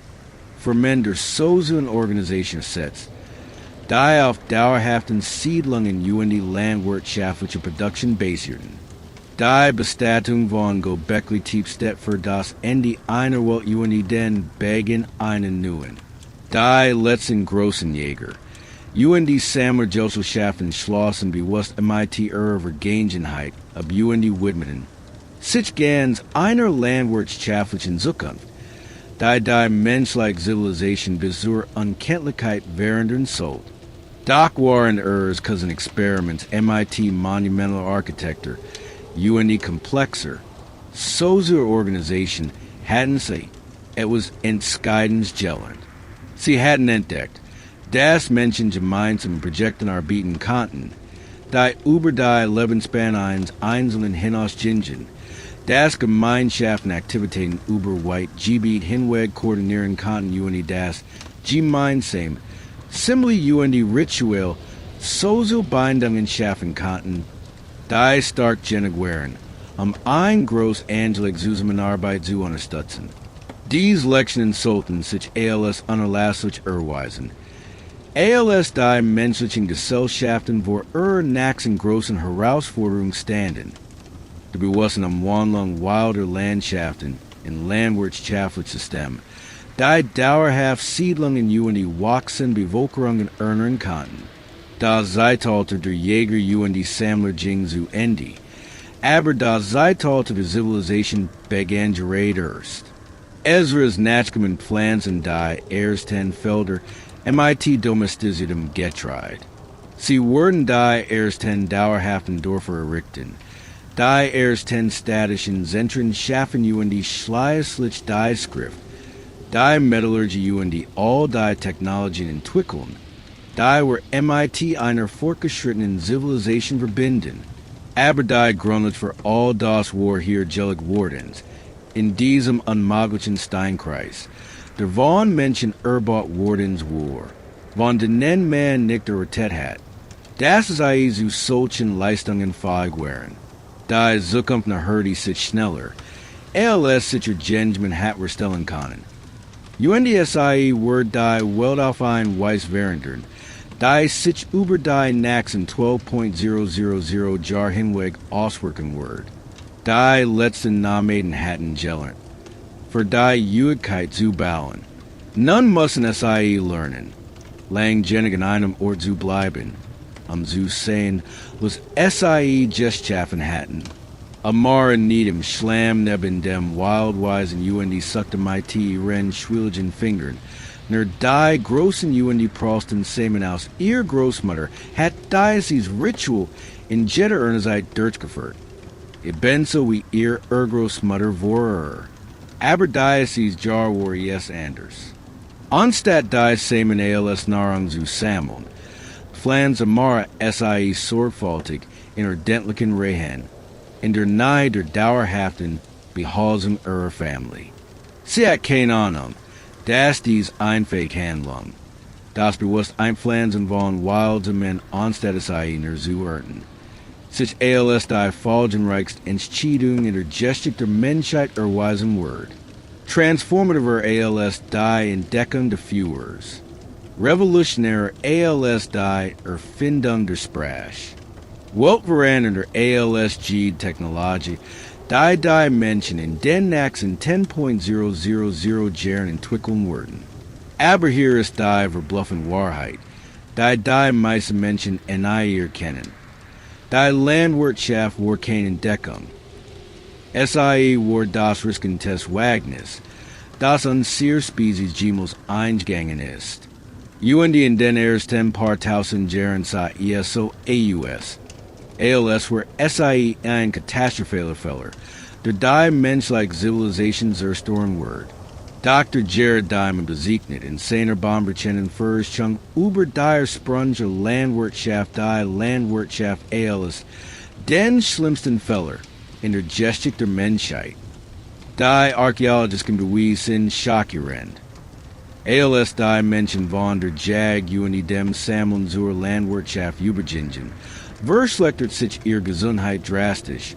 vermender sozialen Organisationen ersetzt. Die auf dauerhaften Siedlungen UND landwirtschaftliche Produktion basierten. Die Bestattung von Göbekli Tepe steht für das Ende einer Welt UND den Beginn einen neuen. Die letzten großen Jäger. UND Sammler Gesellschaften schlossen bewusst MIT ihre Vergangenheit ab UND widmeten. Sich ganz einer landwirtschaftlichen Zukunft. Die menschliche Zivilisation bis zur Unkenntlichkeit während Sold. Doc waren cousin experiments MIT Monumentaler Architecture, UND Komplexer, Sozial Organisation hatten sie, was entscheidend gelend. Sie hatten entdeckt, das Menschen gemeinsam projecten arbeiten konnten, die über die Lebensspanne eines einzelnen hinausgingen, das Gemeinschaften Aktivitäten über weit Gebiet hinweg koordinieren konnten UND das gemeinsam Simile UND rituell sozial Bindungen schaffen konnten, die stark genig waren, ein groß angelig Zusammenarbeit zu unterstützen. Dies Lektionen sollten sich ALS unerlässlich erweisen. ALS die menschlichen Gesellschaften vor nächsten großen Herausforderungen standen. Der Bewusstsein Wandlung wilder Landschaften in landwirtschaftliches System, die dauerhaft Siedlungen UND wachsen Bevölkerungen ernähren konnten. Das Zeitalter der Jäger UND Sammler ging zu Ende, aber das Zeitalter der Zivilisation begann gerade erst. Ezra's Nachkommen pflanzen die ersten Felder MIT domestisiertem Getreide. Sie wurden die ersten dauerhaften Dörfer errichten. Die ersten städtischen Zentren schaffen UND schließlich die Schrift. Die Metallurgie UND all die Technologien entwickeln. Die were MIT einer fortgeschrittenen Zivilisation verbinden. Aber die Grund für all das war hier gelig wordens. In diesem unmöglichen Steinkreis. Der von Menschen erbaut wordens war. Von denen man nicht errettet hat. Das sei zu solchen Leistungen fähig waren. Die Zukunft nachher sich schneller. ALS sich Gentleman hat verstellen können. UNDSI were die Welt auf ein Weiß währenden. Die sich über die nächsten 12.000 Jahr hinweg auswirken wird. Die letzten Namen hatten gelernt. für die Ungleichheit zu bauen. None müssen SIE lernen. Lang jenigen einem Ort zu bleiben. Zu sein, was SIE just chaffen hatten. Amar and Needham schlam neben dem wildwise and UND suckte my tea ren schwilgen fingern. Ner die grossen UND prosten semen aus ihr Großmutter hat diocese ritual in jeder ernezeit durchgeführt. Ich bin so wie ihr Großmutter vorer. Aber diocese Jahr war yes anders. Anstatt die semen ALS narang zu sammeln, flans amara SIE sorgfältig in ordentlichen Rehen. In der Nähe der dauerhaften Behaltung ihrer Familie. Sie hat keine Ahnung, dass dies einfähig Handlung, das bewusst einpflanzen wollen wilde men anstatt SIE nur zu erten. Sich ALS die folgenreichst Entstehung in der Geschichte der Menschheit erweisen wird. Transformative ALS die Entdeckung der Führers. Revolutionäre ALS die Erfindung der Sprache. Weltveran der ALSG Technologie die Menschen in den nächsten 10.000 Jahren entwickeln werden. Aber hier ist die verbluffende Wahrheit, die meiste Menschen ihr kennen. Die Landwirtschaft war keine Entdeckung. SIE war das riskantes Wagnis, das an sehr Spezies jemals eingegangen ist. UND in den ersten paar tausend Jahren sah ESO AUS. ALS war SIE ein Katastrophenfäller, der die menschliche Zivilisation zerstören wird. Dr. Jared Diamond besegnet in seiner Bomberchen Verschung über die Sprunge Landwirtschaft die Landwirtschaft ALS, den schlimmsten Fehler in der Geschichte der Menschheit. Die Archäologischen bewiesen schockierend. ALS die Menschen von der Jag und dem Sammeln zur Landwirtschaft übergingen, verschlechtert sich ihre Gesundheit drastisch,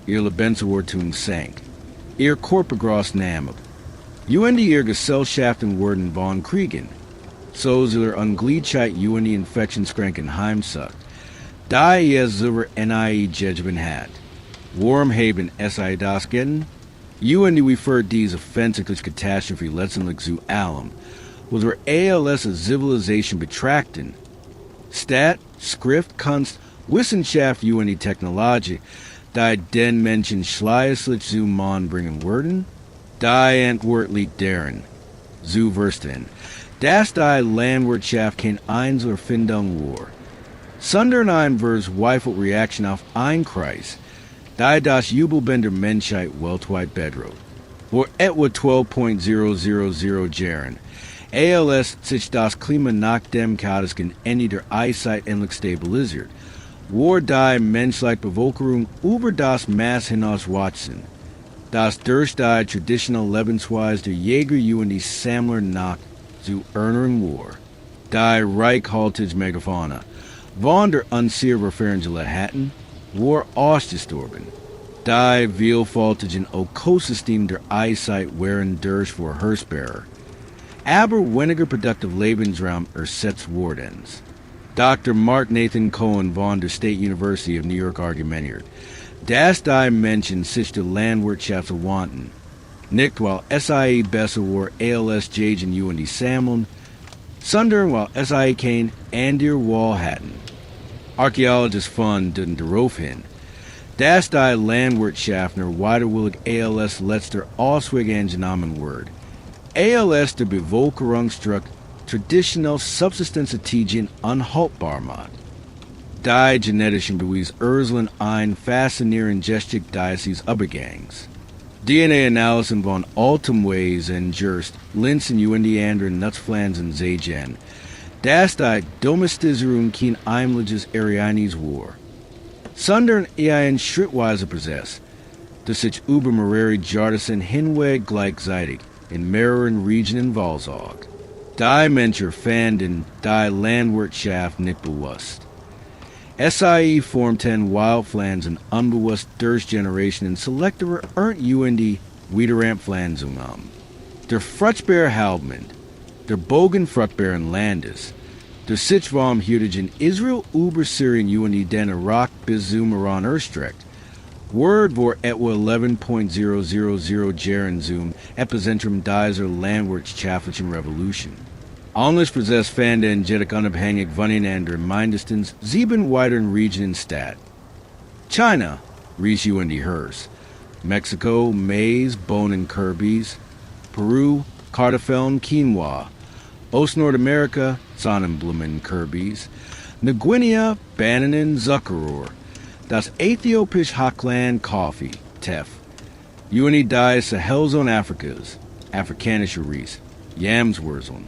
ihr Lebenserwartung sank, ihr Körper groß nahm. UND ihre Gesellschaften wurden von Kriegen, so ihre Ungleichheit UND Infektionskranken heimsucht, die es über NIE Judgment hat. Warum haben SIE das getten? UND referred diese offensichtliche Katastrophe letztendlich zu allem, was wir ALS als Zivilisation betrachten. Statt, Schrift, Kunst, Wissenschaft UND Technologie, die den Menschen schleißlich zu Mann bringen würden, die entwörtlich deren, zu verstehen, dass die Landwirtschaft kein Einzelerfindung war, sondern ein Reaction auf ein Kreis, die das Jubelband der Menschheit weltweit bedroht. Vor etwa 12.000 Jahren, ALS sich das Klima nach dem chaotischen Ende der Eiszeit endlich stabilisiert, war die menschliche Bevölkerung über das Maß hinaus wachsen, das durch die traditionelle Lebensweise der Jäger und die Sammler nach zu erneuern war. Die reichhaltige Megafauna von der unsichtbaren hatten, war ausgestorben. Die vielfältigen Ökosysteme der Eiszeit waren durch vorhersehbar, aber weniger produktive Lebensraum ersetzt worden. Dr. Mark Nathan Cohen von der State University of New York argumentiert, dass die Menschen sich der Landwirtschaft erwandten, nicht weil SIE besser war ALS jagen und die sammeln, sondern weil SIE kein andere Wahl hatten. Archäologists fanden darauf hin, dass die Landwirtschaft nur widerwillig ALS letzter Ausweg angenommen wird. ALS der Bevölkerungsdruck traditionell Subsistenzstrategien unhaltbar macht. Die genetischen Beweis Urselen ein faszinierend Geschichte dieses Übergangs. DNA-Analysen von altem Ways und Just Linsen und die anderen Nutzpflanzen sehen, dass die Domestisierung kein einheitliches Arianis war, sondern ein schrittweiser Prozess, das sich über mehrere Jahrzehnte hinweg gleichzeitig in mehreren Regionen vollzog. Die Menschen fanden die Landwirtschaft nicht bewusst. SIE formten Wildpflanzen unbewusst durch Generationen selektere UND Wiederanpflanzung Der fruchtbare Halbmond, der bogenfruchtbaren Landes, der sich vom heutigen Israel über Syrien UND den Irak bis zum Iran erstreckt, Word vor etwa 11.000 Jaren zum Epizentrum dieser Landwirtschaftlichen Revolution. Anders versetzt fand den Jedek unabhängig voneinander mindestens 7 weiteren Regionen statt. China, Ries UND Hers. Mexico, Maize, Bohnen, Kirby's. Peru, Kartoffeln, Quinoa. Ost-Nordamerika, Sonnenblumen, Kirby's. Guinea, Bananen, Zuckerrohr. Das Äthiopische Hochland Coffee, Tef. UND die Sahelzone Afrikas, Afrikanische Ries, Yamswurzeln.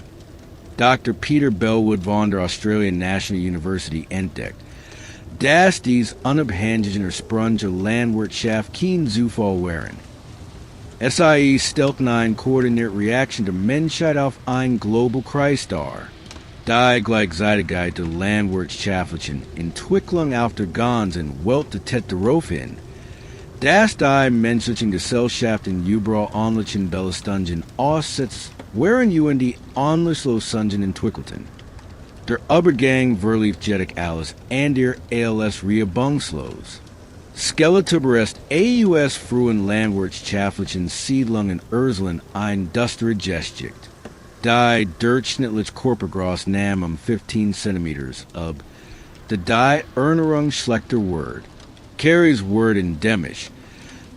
Dr. Peter Bellwood von der Australian National University entdeckt, dass dies unabhängigen Ursprünge Landwirtschaft kein Zufall wären. SIE stellten eine koordinierte Reaktion der Menschheit auf ein global Kreis dar. Die Gleichzeitigkeit der landwirtschaftlichen Entwicklung auf der ganzen Welt tritt darauf hin, dass die menschlichen Gesellschaften überall ähnlichen Belastung aussetzt, während UND Anlasslosen entwickelten. Der Übergang verlief jedoch alles an der ALS reibungslos. Skeleton berest AUS frühen landwirtschaftlichen Siedlungen Urselen ein düstere Geschichte. Die durchschnittlich Körpergröße nahm 15 centimeters ab. Die Erneuerung schlechter Word. Carries Word endemisch.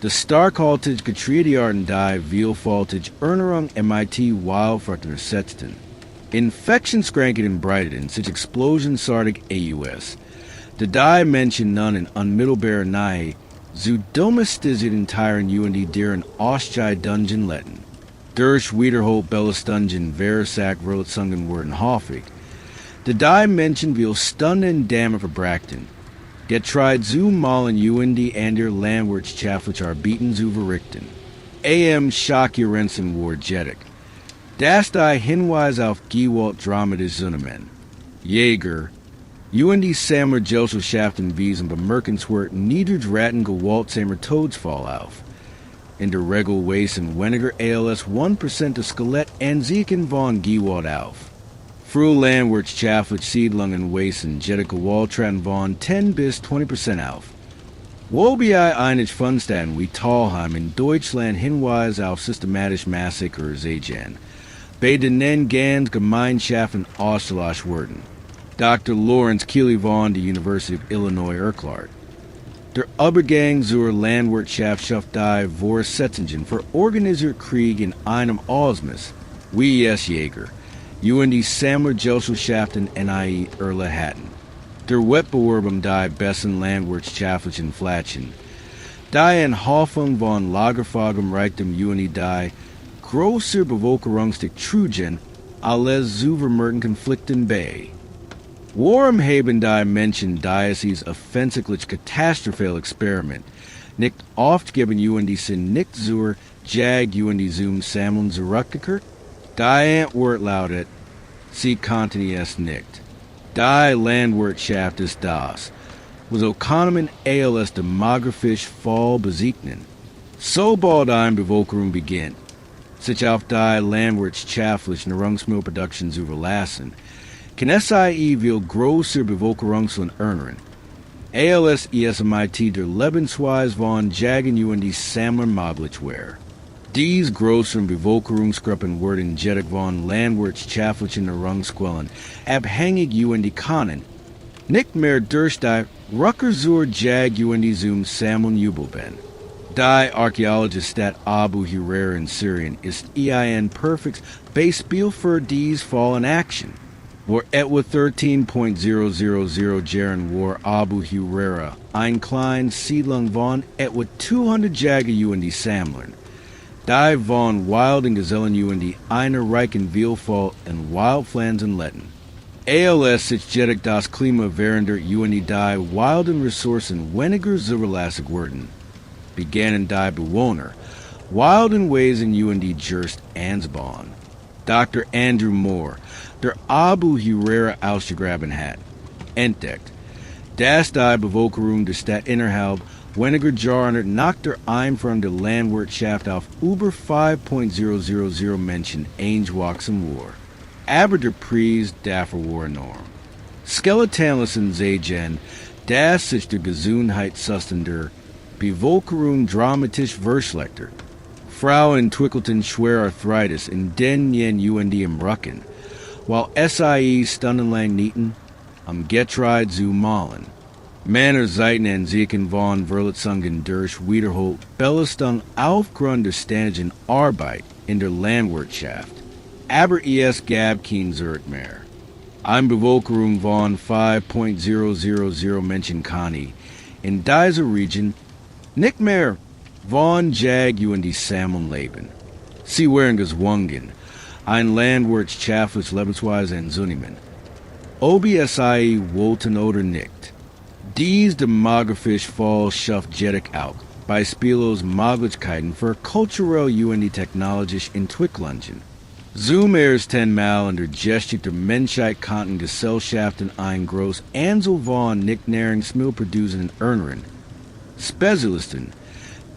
De starkhaltig getredearten die vielfältig Erneuerung MIT wildfruchten setzten. Infektionskrankheden breiteten sich explosionsartig AUS. De die Menschen nun in unmittelbarer Nähe zu domestisierten Tieren UND deren Ostjai Dungeon letten. Durch wiederholt Belastungen Versack Verletzungen wurden häufig. De die Menschen viel Stunden Dämme verbrachten. Getreid zu malen UND an der Landwirtschaftlich Arbeiten zu verrichten. AM Schockierensen war jetig. Das die Hinweise auf Gewalt Dramatisierungen. Jäger, UND Sammler Gesellschaften wiesen bemerkenswert niedrigraten gewaltsamer Todesfall auf. In der Regel weisen weniger als 1% des Skelett Ansiken von Gewalt auf. Frühe landwirtschaftliche Siedlungen weisen jetig Gewaltraten von 10 bis 20% auf. Wobei einige Fundstätten wie Talheim in Deutschland Hinweise auf systematische Massacres sehen. Bei denen ganz Gemeinschaften ausgelöscht wurden. Dr. Lawrence Keeley von der University of Illinois erklärt. Der Übergang zur Landwirtschaft schafft die Voraussetzungen für organisierte Krieg in einem Ausmaß, wie es Jäger, UND Sammlergesellschaften NIE Erle hatten. Der Wettbewerb die besten landwirtschaftlichen Flächen. Die Enthoffnung von lagerfähigem Reichtum UND die große Bevölkerungsdick trugen, alles zu vermehrten Konflikten bei. Warum haben die Menschen dieses offensichtlich katastrophale Experiment nicht oft geben UND sind nicht zur Jag UND zum Sammeln zurückgekehrt? Die Antwort lautet, sie konnten es nicht. Die Landwirtschaft ist das, was Ökonomen als demografisch voll besegnen. Sobald eine Bevölkerung beginnt, sich auf die landwirtschaftlichen Nahrungsmittelproduktion zu verlassen, kann SIE viel größere Bevölkerungsland erneuern. ALS ESMIT der Lebensweise von Jagen UND Sammler möglich wäre. Dies größeren Bevölkerungsgruppen werden jedoch von landwirtschaftlichen Nahrungsquellen abhängig UND können, nicht mehr durch die Rückkehr zur Jag UND zum Sammeln jubeln. Die archäologische Stadt Abu Huraira in Syrien ist ein perfektes Beispiel für dies Fall in Action. Wo etwa 13.000 Jahren war Abu Huraira ein kleine Siedlung von etwa 200 Jäger UND Sammlern. Die von wilden Gesellen UND einer reichen Vielfalt in Wildpflanzen letten. ALS sich jedoch das Klima während der UND die wilden Ressourcen weniger zuverlässig wurden. Begannen die Bewohner, wilden Wesen UND just anzubauen. Dr. Andrew Moore, der Abu Huraira ausgegraben hat, entdeckt, dass die Bevölkerung der Stadt innerhalb weniger Jahre nach der Einführung der Landwirtschaft auf über 5.000 Menschen angewachsen war. Aber der Preis dafür war enorm. Skeletonlisten sehen, dass sich der Gesundheitszustände Bevolkerung dramatisch Verschlechter. Frauen entwickelten schwer Arthritis in den jen UND im Rücken, while SIE stundenlang nieten am Getreid zu malen. Männer seiten en zieken von Verletzungen durch Wiederholt Belastung aufgrund der ständigen Arbeit in der Landwirtschaft. Aber es gab kein Zurück mehr. Eine Bevölkerung von 5.000 Menschen kann in dieser Region nicht mehr von Jag und die Sammeln leben. Sie wären gezwungen, ein landwirtschaftliches Lebensweise anzunehmen. Ob es sie wollten oder nicht. Dies demographisch Fall schafft jedoch auch beispiellos Möglichkeiten für kulturell und die technologische Entwicklungen. Zum ersten Mal in der Geschichte der Menschheit konnten Gesellschaften ein groß Anzahl von nicht nahrungsmittelproduzierenden Ernährern, Spezialisten,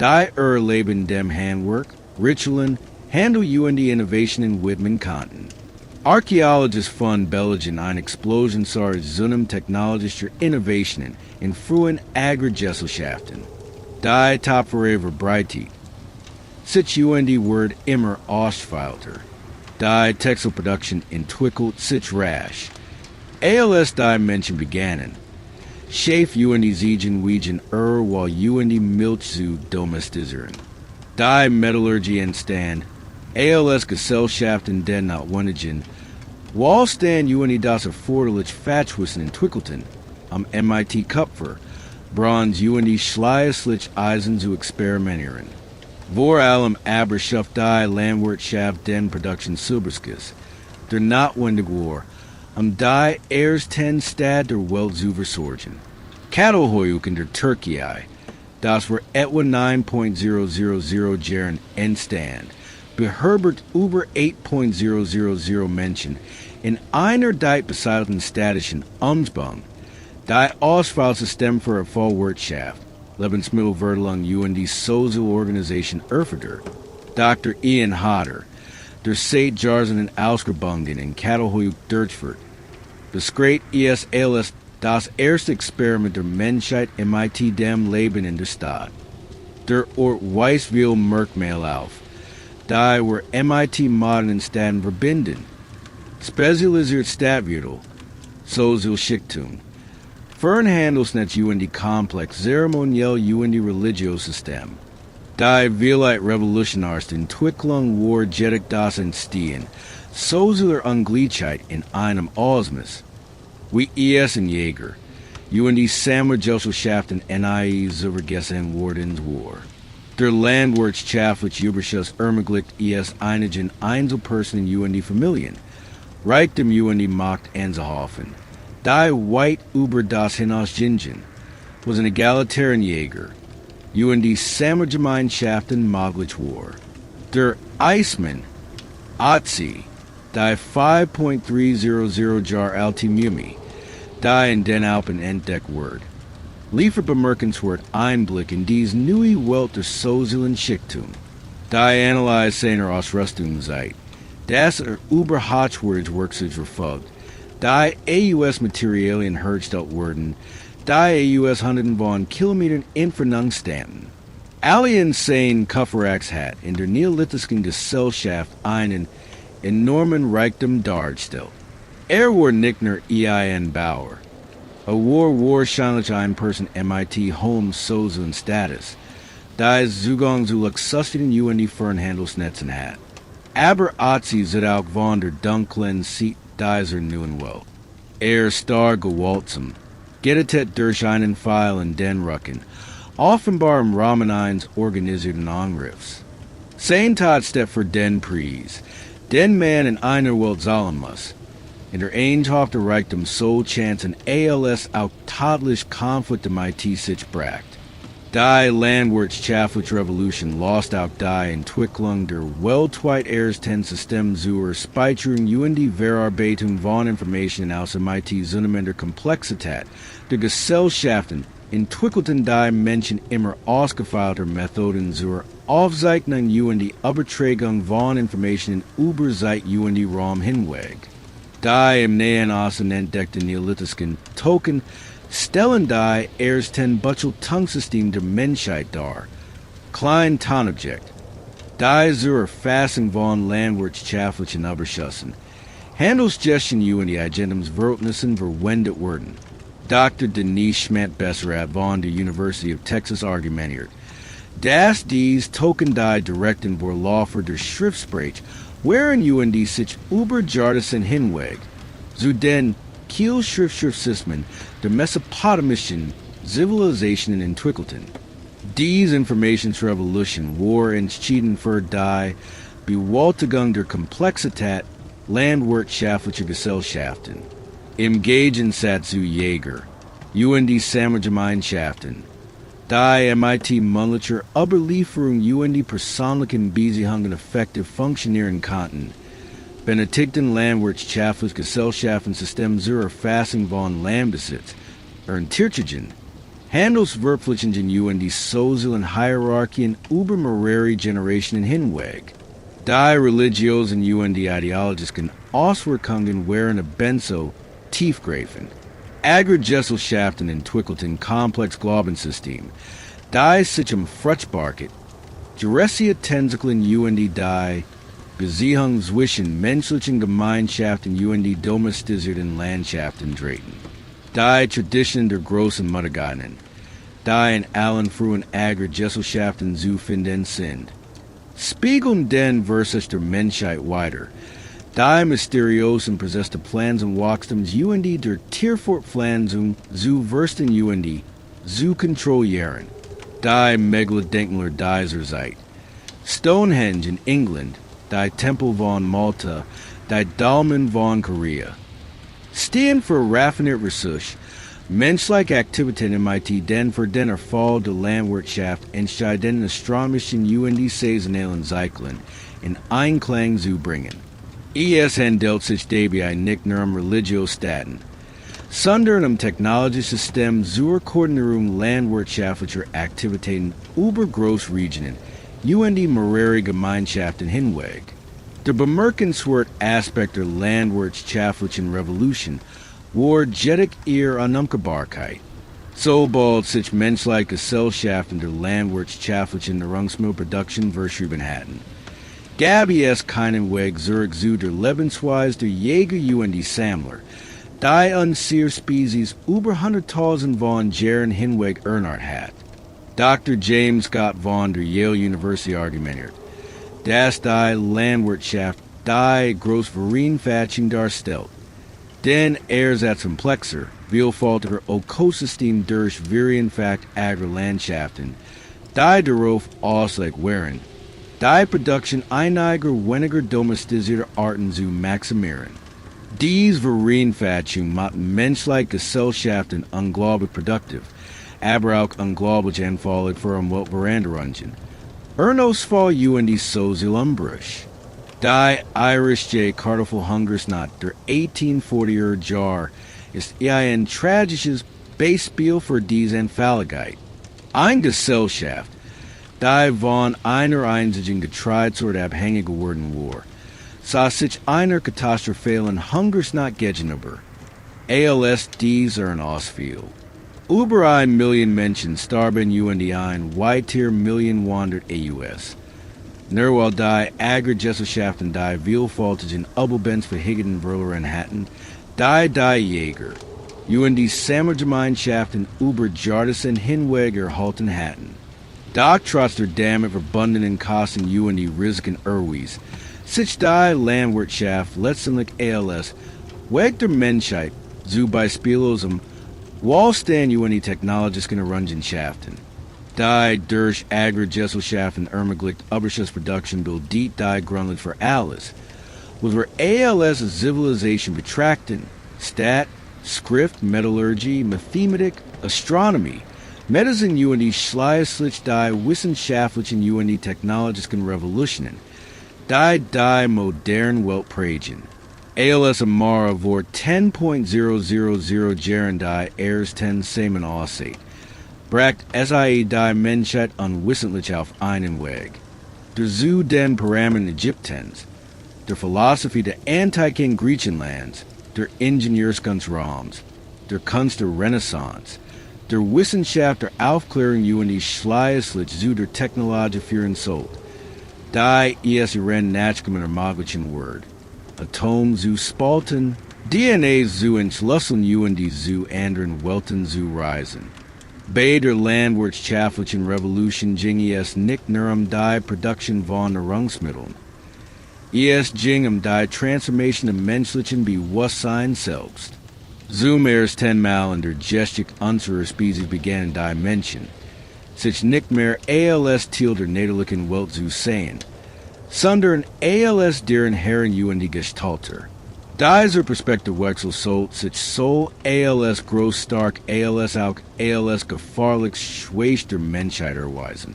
die ihr Leben dem Handwerk, Ritualen, Handel und die Innovationen widmen konnten. Archaeologists von Belgien eine Explosion zunehmender technologischer Innovationen in frühen Agrargesellschaften. Die tapfere Verbreitung sich und die Word immer ausfeilter. Die Textilproduktion entwickelt sich rasch. Als die Menschen begannen, Chef und die Siegen wiegen while und die Milch zu domestisieren. Die Metallurgie entstand, als Gesellschaften den notwendigen, while stand und die das erforderlich Fatwissen entwickelten, am MIT Kupfer, Bronze und die schleißlich Eisen zu experimentieren. Vor allem aber schafft die Landwirtschaft den Produktion Silberskis, der notwendig war, die Ersten Stadt der Welt zu versorgen. Cattleheuch in der Türkei, das war etwa 9.000 Jahren entstand, beherbergt über 8.000 Menschen in einer deit besiedelten städtischen Umgebung. Die Auswahlsystem für Vollwirtschaft, Lebensmittelverteilung und die Sozialorganisation erfordert. Dr. Ian Hodder, der seit Jahren ausgebunden in Cattleheuch durchführt. Das Great als das erste Experiment der Menschheit MIT dem Leben in der Stadt. Der Ort weist viel Merkmal auf, die wir MIT modernen Städten verbinden. Spezialisiert Stadtviertel, Sozialschichtung, für ein Handelsnetz und die komplex zeremoniell und die Religiosystem. Die Vielheit Revolutionars Entwicklung war jedoch das Entstehen sozialer Ungleichheit in einem Ausmaß, wie es in Jäger und die Sammlergesellschaften nie vergessen worden war. Der landwirtschaftliche Überschuss ermöglicht es einigen Einzelpersonen und die Familien, Reichtum und die Macht anzuhäufen. Die weit über das hinausgingen, was ein egalitären Jäger und die Sammlergemeinschaften möglich war. Der Eismann, Otzi, die 5.300 Jahre alte Mumie, die in den Alpen entdeckt wurde, liefert bemerkenswert Einblick in diese neue Welt der sozialen Schichtung. Die Analyse seiner Ausrüstungszeit, das Überhaupt sich verfolgt, die AUS-Materialien hergestellt wurden, die AUS Hunderten von Kilometern entfernt standen. Alien Sein Kufferachs hat in der neolithischen Gesellschaft einen enormen Reichtum dargestellt. War nicht nur ein Bauer, war wahrscheinlich ein Person MIT Home sozialen Status, die Zugang zu luxusien und die für Handelsnetzen hat. Aber Otzi sind auch von der dunklen Seite dieser neuen Welt. Star gewaltsam, gettet durch einen Pfeil in den Rücken, offenbar im Rahmen eines organisierten Angriffs. Sein Tat steht für den Preis, den man in einer Welt zahlen muss. In der Eintracht der Reichtum so Chancen als auch tatsächlich Konflikte mit sich bracht. Die Landwirtschaftliche Revolution lost auch die Entwicklung der weltweit ersten System zur Speicherung und die Verarbeitung von Informationen aus MIT zunehmender Komplexität der Gesellschaften entwickelten die Menschen immer ausgefeilter Methoden zur Aufzeichnung und die Übertragung von Informationen über Zeit und die Raum hinweg. Die im Nahen Osten entdeckten neolithischen Token Stellen die Ersten Butchel Tungsystem der Menschheit dar. Klein Tonobject. Die zur Fassung von Landwirtschaftlichen Überschussen. Handelsgeschichten und die Agendums Verhältnissen verwendet werden. Dr. Denise Schmidt-Besserat von der University of Texas argumentiert, dass dies Token die direkten Vorläufer der Schriftsprache wären und sich über Jahrtausende hinweg zu den Kielschriftsystemen der mesopotamischen Zivilisationen entwickelten. Diese Informationsrevolution war entschieden für die Bewältigung der Komplexität landwirtschaftlicher Gesellschaften. Im Gegensatz zu Jäger und die Sammlergemeinschaften, die MIT-mündliche Überlieferung und die persönlichen Beziehungen effektiv funktionieren konnten, benötigten landwirtschaftliche Gesellschaften System zur Erfassung von Landbesitz, Tierchen, Handelsverpflichtungen und die sozialen Hierarchien über mehrere Generationen hinweg. Die religiösen und die ideologischen Auswirkungen waren ebenso tiefgreifend. Agrigesellschaften entwickelten komplex Glaubenssystem, die sich fruchtbarkeit, Juressia Tensikeln und die Beziehung zwischen menschlichen Gemeinschaften und die domestisierten Landschaften drehten. Die Traditionen der großen Muttergatten, die in allen frühen Agrigesellschaften zu finden sind, spiegeln den versus der Menschheit weiter. Die mysteriösen Prozesse Plans und Wachstums und die der Tierfortpflanzung zu verstehen und die zu kontrollieren. Die Megalodenkler dieser Zeit. Stonehenge in England, die Tempel von Malta, die Dolmen von Korea. Stehen für raffinierte Research, menschliche Aktivitäten MIT den für den Erfolg der Landwirtschaft entscheidenden astronomischen und die saisonalen Zyklen in Einklang zu bringen. Es handelt sich dabei nicht nur Städten, sondern Technologiesystem zur Koordinierung landwirtschaftlicher Aktivitäten über Großregionen und die mehrere Gemeinschaften hinweg. Der bemerkenswerte Aspekt der landwirtschaftlichen Revolution war jedoch ihre Unumkehrbarkeit. Sobald sich menschliche Gesellschaften der landwirtschaftlichen Nahrungsmittelproduktion verschrieben hatten, gab es keinen Weg zurück zu der Lebensweise der Jäger und die Sammler, die unsere Spezies über 100.000 von Jahren hinweg ernährt hat. Dr. James Scott von der Yale University argumentiert, dass die Landwirtschaft die Großvereinfachung darstellt, denn als komplexer, vielfältiger Ökosystem durch Vereinfacht Agrarlandschaften, die darauf ausgelegt waren, die Produktion einiger weniger domestisierter Arten zu maximieren. Diese Vereinfachung macht menschliche Gesellschaften unglaublich produktiv, aber auch unglaublich anfällig für Umweltveränderungen. Ernstfall und die soziale Umbruch. Die irische Kartoffelhungersnot der 1840er Jahr ist ein tragisches Beispiel für diese Anfälligkeit. Eine Gesellschaft, die von einer einzigen Getreidesort abhängig geworden war, sah sich einer katastrophalen Hungersnot gegenüber. ALS diesen ausfiel. Über 1 Million Menschen starben und die weitere Million wandert US. Nur die Agrigesellschaften die vielfältigen Überlebensfähigkeiten verloren hatten, die Jäger und die Sammlergemeinschaften über Jahrtausende hinweg erhalten hatten. Doch trotz der damit verbundenen Kosten und die Risiken erwies sich die Landwirtschaft letztendlich ALS Weg der Menschheit zu beispielosem Wohlstand und die technologischen Errungenschaften. Die durch Agrigesellschaften ermöglicht Überschussproduktion bildet die Grundlage für alles, was wir ALS als Zivilisation betrachten, Stat, Schrift, Metallurgie, Mathematik, Astronomie, Medizin und die schließlich die wissenschaftlichen und die technologischen Revolutionen, die moderne Welt prägen. ALS Amara vor 10.000 Jahren die Ersten Samen aussieht, bracht SIE die Menschheit unwissentlich auf einen Weg. Der zu den Pyramiden Ägyptens, der Philosophie der antiken Griechenlands, der Ingenieurskunst Roms, der Kunst der Renaissance, der Wissenschaft der Aufklärung und die Schleierslitz zu der Technologie führen sollt. Die ihren nachkommen der magischen Word. Atom zu spalten, DNA zu entschlüsseln und die zu anderen Welten zu reisen. Bei der landwirtschaftlichen Revolution ging es nicht nur die Produktion von Nahrungsmitteln. Es ging die Transformation des menschlichen Bewusstseins selbst. Zum ersten Mal in der Geschichte unserer Spezies begann die Menschen, sich nicht mehr als Teil der natürlichen Welt zu sehen, sondern als deren Herren und die Gestalter. Dieser Perspektivwechsel sollte sich so als groß stark als auch als gefahrlich schwach der Menschheit erweisen.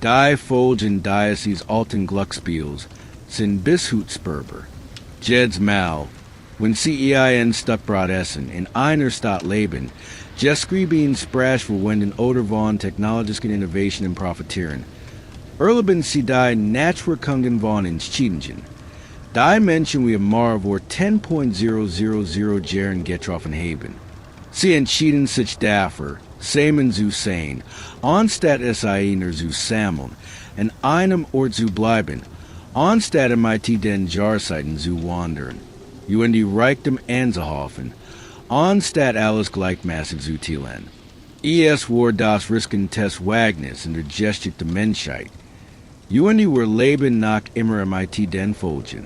Die Folgen dieses alten Glücksspiels sind bis heute spürbar. Jedes Mal, wenn sie in Stuckbrot essen, in einer Stadt leben, geschrieben sprache verwenden oder von technologischen Innovationen profitieren, erleben sie die Naturkunden von Entstehungen. Die Menschen wie Mara vor 10.000 Jahren getroffen haben. Sie entschieden sich dafür, Samen zu sein, anstatt es einer zu sammeln, an einem Ort zu bleiben, anstatt den Jahrzeiten zu wandern, und die Reichtum anzuhäufen, anstatt alles gleichmäßig zu teilen. Es war das riskante Wagnis in der Geschichte der Menschheit. Und die Leben nach immer den Folgen.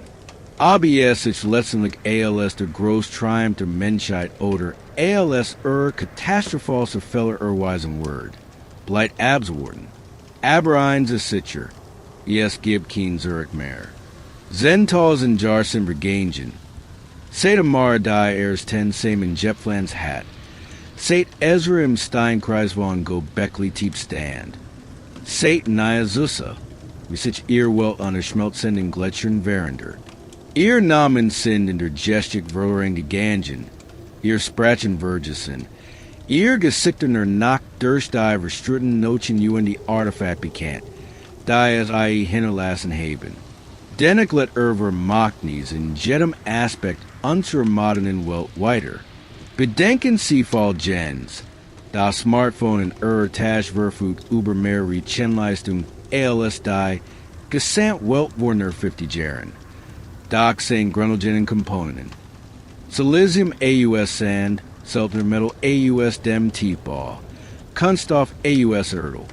Aber es sich letztendlich als der große Triumph der Menschheit oder als katastrophale Fehler erweisen wird, bleibt abzuwarten. Aber eins ist sicher, es gibt kein Zurück mehr. Zehntausend Jahre sind vergangen. Seit Amara die Ersten Samen Jepflands hat, seit Ezra im Steinkreis von Göbekli tief stand, seit Naya Zusa, wie sich ihr Welt an der schmelzenden Gletschern verender. Ihr Namen sind in der Geschichte verloren gegangen, ihr Sprachen vergessen, ihr Gesichter Nacht durch die verstritten Nochen und die Artefakt bekannt, die es hinterlassen haben. Dennoch let Magnis in jedem Aspekt unserer modernen Welt weiter. Bedenken Sie Gens, das Smartphone in Taschwerfut über mehr Rechenleistung als die Gesamtwelt vor 50 Jahren. Doc sind grundlegenden Komponenten. Silicium AUS Sand, Seltener Metal AUS Dem Tiefbau, Kunststoff AUS Erdl.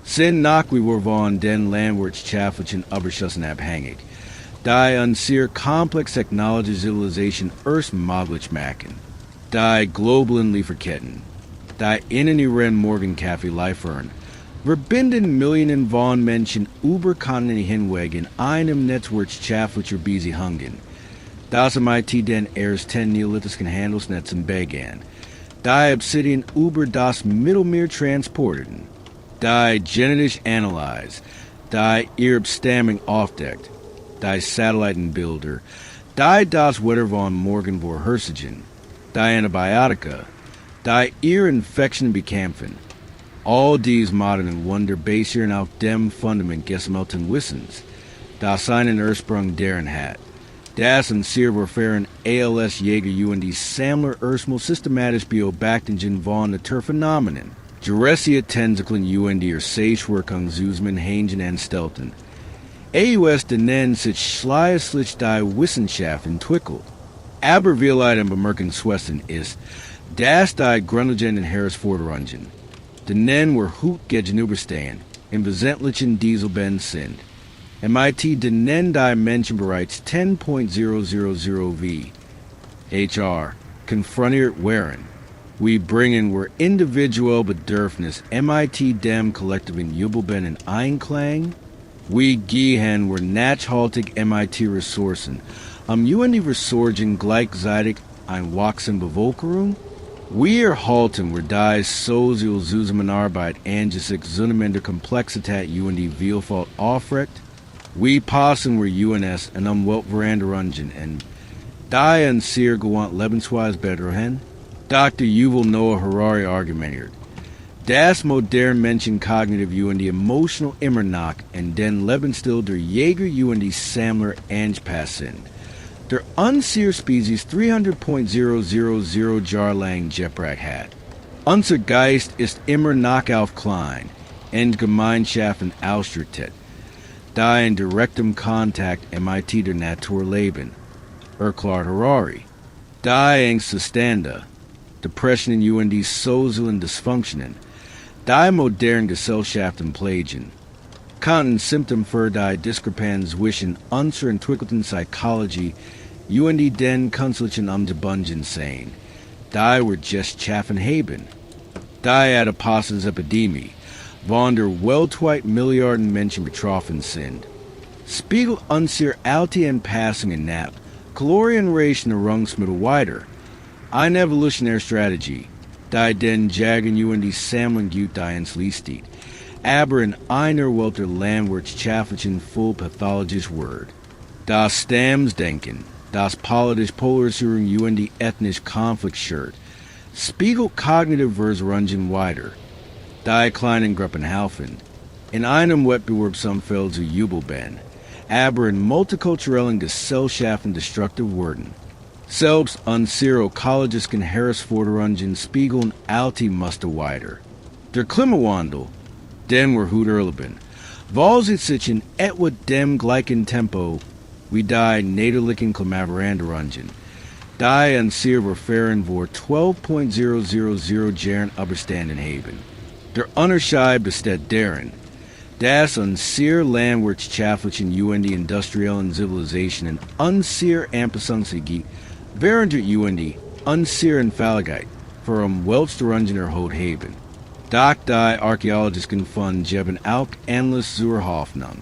Sind nach wie von den landwirtschaftlichen Überschüssen abhängig, die an sehr komplex Technology Zivilisation erst möglich machen. Die globalen Lieferketten, die in ihren Morgenkaffee liefern, verbinden Millionen von Menschen über Kontinente hinweg in einem netzwerkschaftlicher Beziehungen, das den ersten neolithischen Handelsnetzen begann, die Obsidian über das Mittelmeer transportierten, die genetisch analyse, die ihre Abstammung aufdeckt, die Satellitenbilder, die das Wetter von morgen vorhersagen, die Antibiotika, die ihre Infektionen bekämpfen. All dies modernen Wunder basieren auf dem Fundament gesammelten Wissens, das seinen Ursprung deren hat. Das in sehr verfahren als Jäger und die Sammler erstmal systematisch beobachtungen von Naturphänomenen. Gerässige Tentakeln und die Seichwirkung Zusman hängen an Städten. AUS nennen sich schleierlich die Wissenschaft entwickelt. Aber wie leider bemerkenswert ist, dass die grundlegenden Herausforderungen, denen wir heute gegenüberstehen, im Wesentlichen dieselben sind. denen die Menschen bereits 10.000 wie HR konfrontiert waren. We bringen wir individuelle Bedürfnis dem kollektiven Jubelben in Einklang. We gehen wir nachhaltig Ressourcen, und die Ressourcen gleichzeitig ein wachsende Bevölkerung. Wir halten wir die soziale Zusammenarbeit angesichts zunehmender Komplexität und die Vielfalt aufrecht. We passen wir UNS en Weltveränderungen und die en sehr gewandt Lebensweise bedrohen. Dr. Yuval Noah Harari argumentiert, das moderne Menschen kognitiv und die emotional immer nach und den Lebensstil der Jäger und die Sammler angepasst sind. Der unser Spezies 300.000 Jahr lang Geprägt hat. Unser Geist ist immer noch auf klein, in Gemeinschaften ausgerichtet, da in direktem Kontakt mit der Natur leben. Erklärt Harari. Da Ängste, Depressionen und die sozialen Dysfunktionen, die modernen Gesellschaften plagen, konnten Symptom für die Diskrepanz zwischen unserer entwickelten Psychologie und den künstlichen Umgebungen sein, die wir just schaffen haben. Die Adipositas-Epidemie, von der weltweit Milliarden Menschen betroffen sind, spiegelt unsere alte Anpassungen nach, kalorienreichen Nahrungsmittel weiter. Eine evolutionäre Strategie, die den Jägern und die Sammlern gut ins Licht steht, aber in einer Welt der landwirtschaftlichen voll pathologisch Word. Das Stammesdenken, das politische Polarisierung und die ethnische Konflikt schert, spiegelt cognitive Versorgung weiter. Die kleinen Gruppen helfen, in einem Wettbewerbsumfeld zu jubeln, aber in multikulturellen Gesellschaften destruktiv werden. Selbst unsere ökologischen Herausforderungen spiegeln alte Muster weiter. Der Klimawandel, den wir heute erleben, weil sie sich in etwa dem gleichen Tempo wie die niederlichen Klimaveränderungen, die unsere Verfahren vor 12.000 Jahren überstanden haben. Der Unterschied besteht darin, dass unsere landwirtschaftlichen und die industriellen Zivilisationen unsere Anpassungsfähigkeit während die unsere Entfälligkeit für Weltstörungen erhöht haben. Doch die archäologischen Funde geben auch endlich zur Hoffnung.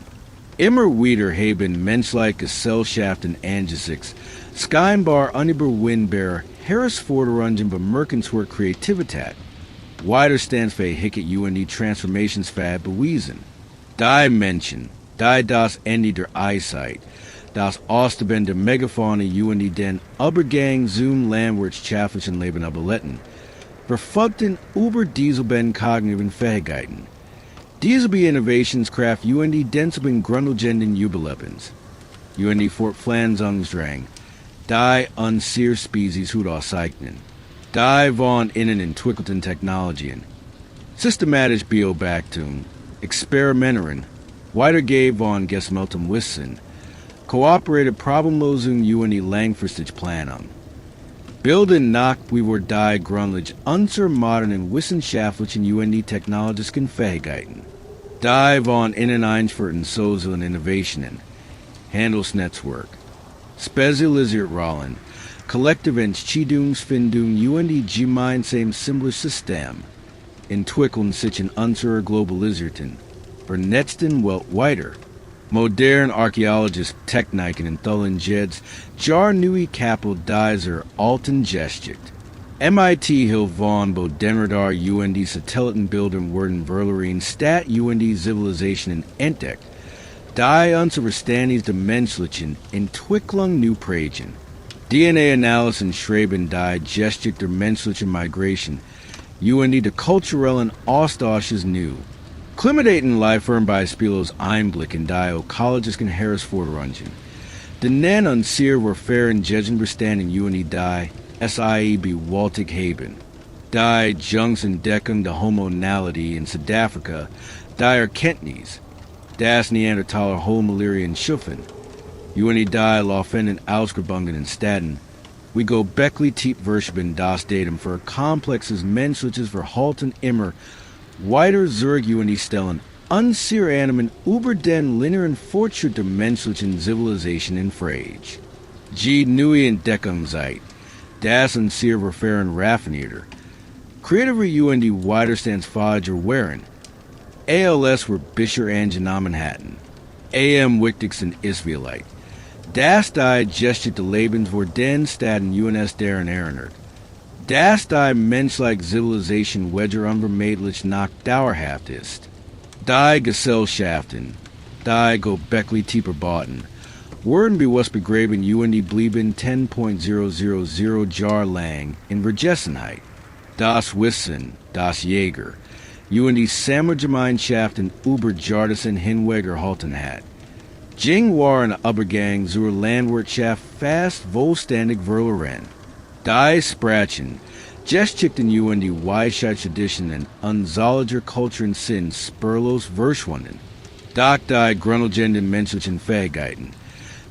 Immer wieder haben menschliche Gesellschaften angesichts scheinbar unüberwindbare Herausforderungen bemerkenswerte Kreativität, Widerstandsfähigkeit und die Transformationsfähigkeit bewiesen. Die Menschen, die das Ende der Eiszeit, das Aussterben der Megafauna und die den Übergang zum landwirtschaftlichen Leben überleiten, verfolgten über dieselben kognitiven Fähigkeiten. Dieselbe Innovationskraft und die denselben grundlegenden Überlebens, und die Fortpflanzungsdrang, die unsere Spezies heute auszeichnen, die von innen entwickelten Technologien, systematisch Beobachtung, Experimentieren, Weitergabe von gesammeltem Wissen, kooperative Problemlösung und die langfristige Planung. Bilden nach wie wir die grundlegend unserer modernen wissenschaftlichen und die technologischen Fähigkeiten, die von innen eingeführten sozialen Innovationen, Handelsnetzwerk, spezialisierte Rollen, kollektive Entscheidungsfindung und die gemeinsamen System, entwickeln sich in unserer globalisierten, vernetzten Welt weiter. Modern archaeologische Techniken enthalten jetzt jar neue Kapitel dieser alten Geschichte. MIT hilft von Bodenradar und die Satellitenbildern wurden Verlerin Stadt und die Zivilisationen entdeckt, die unser Verständnis der menschlichen Entwicklung neu prägen. DNA-Analysen schreiben die Geschichte der menschlichen Migration und die kulturellen Austausches neu. Klimadaten liefern beispielsweise Einblick in die ökologischen Herausforderungen, denen unsere Verfahren gegen Bestanden und die SIE bewältigt haben. Die Jungsentdeckung der Hormonalität in Südafrika, die Erkenntnis, dass Neandertaler Homolerien schufen, und die laufenden Ausgrabungen in Städten, wie Göbekli verschieben das Datum für komplexes menschliches Verhalten immer weiter zurück und die stellen unsere Annahmen über den linearen Fortschritt der menschlichen Zivilisation in Frage. Die neue Entdeckung seit, dass unsere Verfahren raffinierter, kreativer und die widerstandsfähiger wären. ALS were bisher angenommen hatten. Am wichtigsten ist vielleicht, dass die Geschichte des Lebens vor den Städten uns daran erinnert, dass die menschliche Zivilisation weder unvermeidlich noch dauerhaft ist. Die Gesellschaften, die Göbekli verbauten, wurden bewusst begraben und die blieben 10.000 Jahre lang in Vergessenheit. Das Wissen, das Jäger, und die Sammlergemeinschaften über Jahrtausende hinweg erhalten hat, Jing war en Übergang zur Landwirtschaft fast vollständig verloren. Die Sprachen, Geschichten in die Weisheit Tradition en unzaliger Kulturen sind spurlos verschwunden. Doch die grundlegenden menschlichen Fähigkeiten,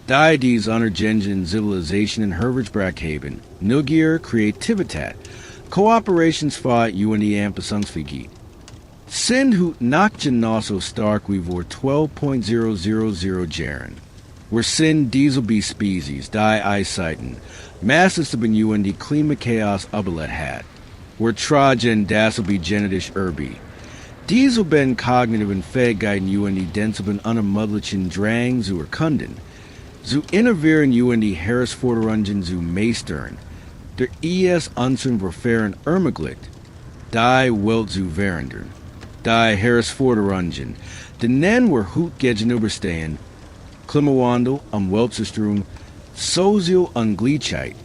die dies untergegangene Zivilisationen hervorgebracht haben, Neugier, Kreativität, Kooperationsfähigkeit in die Anpassungsfähigkeit, sind heute nicht genauso stark wie vor 12.000 Jahren. Wir sind diese Spezies, die Eiszeiten, Masses zu in die Klimachaos überlebt hat. Wir tragen das wie genetisch Erbe. Diese ben kognitiven Fähigkeiten in die denselben unermüdlichen Drang zu erkunden, zu innovieren in die Herausforderungen zu meistern, der unseren Verfahren ermöglicht, die Welt zu verändern. Die Herausforderungen, denen wir heute gegenüberstehen, Klimawandel, Umweltzerstörung, soziale Ungleichheit,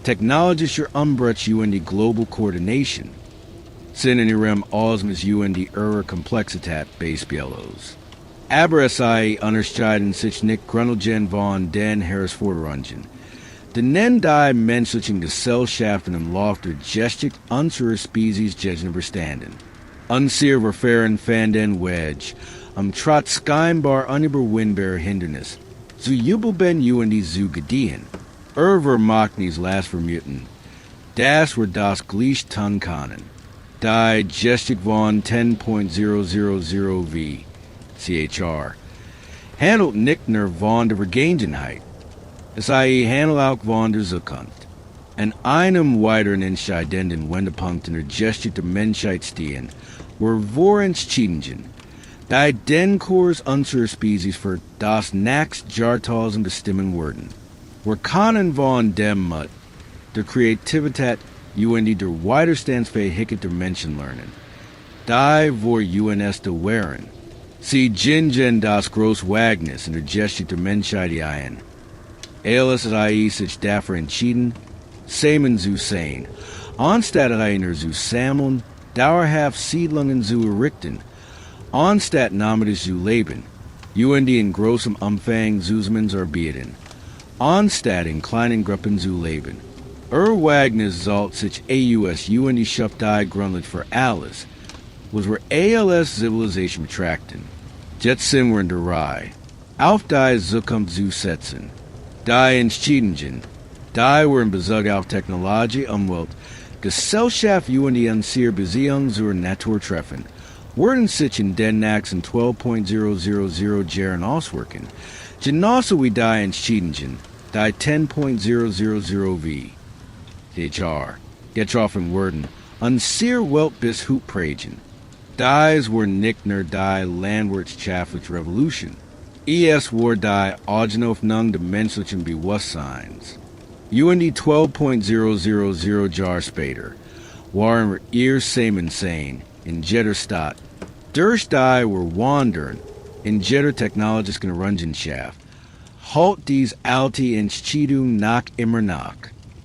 technologischer Umbruch in die Global Coordination, sind in ihrem Ausmaß in die ihrer Komplexität beispiellos. Aber es unterscheiden sich nicht grundlegend von den Herausforderungen, denen die menschlichen Gesellschaften im Lauf der Geschichte unserer Spezies gegenüberstehen. Unsere Verfahren fanden Wedge, trotz scheinbar unüberwindbarer Hindernis, zu jubeln in die zu gediehen, vermagnis las vermuten, das wir das gleich tun können. Die Geschichte von 10.000 v. CHR handelt nicht nur von der Vergangenheit, es handelt auch von der Zukunft. An einem weiteren entscheidenden Wendepunkt in der Geschichte der Menschheit stehen, wir Entstehung, die den Kurs unserer Spezies für das nächste Jahrtausend bestimmen werden. Wir können von dem Mut, der Kreativität in die der Widerstandsfähigkeit der Menschen lernen. Die wir es zu wehren. Sie gingen das große Wagnis in der Geschichte der Menschheit ein. Alles sich dafür entschieden, Samen zu sein, anstatt einer zu sammeln, dauerhaft Siedlungen zu errichten, anstatt nomadisch zu leben, in die in großem Umfang zusammen zu arbeiten, anstatt in kleinen Gruppen zu leben. Wagnis sollte sich in die Schöpfung grundlegend für alles, was wir als Zivilisation betrachten. Jetzt sind wir in der Reihe, auf die Zukunft zu setzen. Die Entstehungen, die wir in Bezug auf Technologie, Umwelt, Gesellschaft in die unsere Beziehung zur Natur treffen, werden sich in den nächsten 12.000 Jahren auswirken, genauso wie die Entstehungen, die 10.000 v. HR, getroffen werden, unsere Welt bis heute prägen. Dies were nicht nur die Landwirtschaftliche Revolution, es war die Aufnahme der menschlichen Bewusstseins. In die 12.000 Jahre später waren wir ihr Samen sein in jeder Stadt, durch die wir wandern in jeder technologischen Errungenschaft, halt dies alte Entstehung nach immer nach.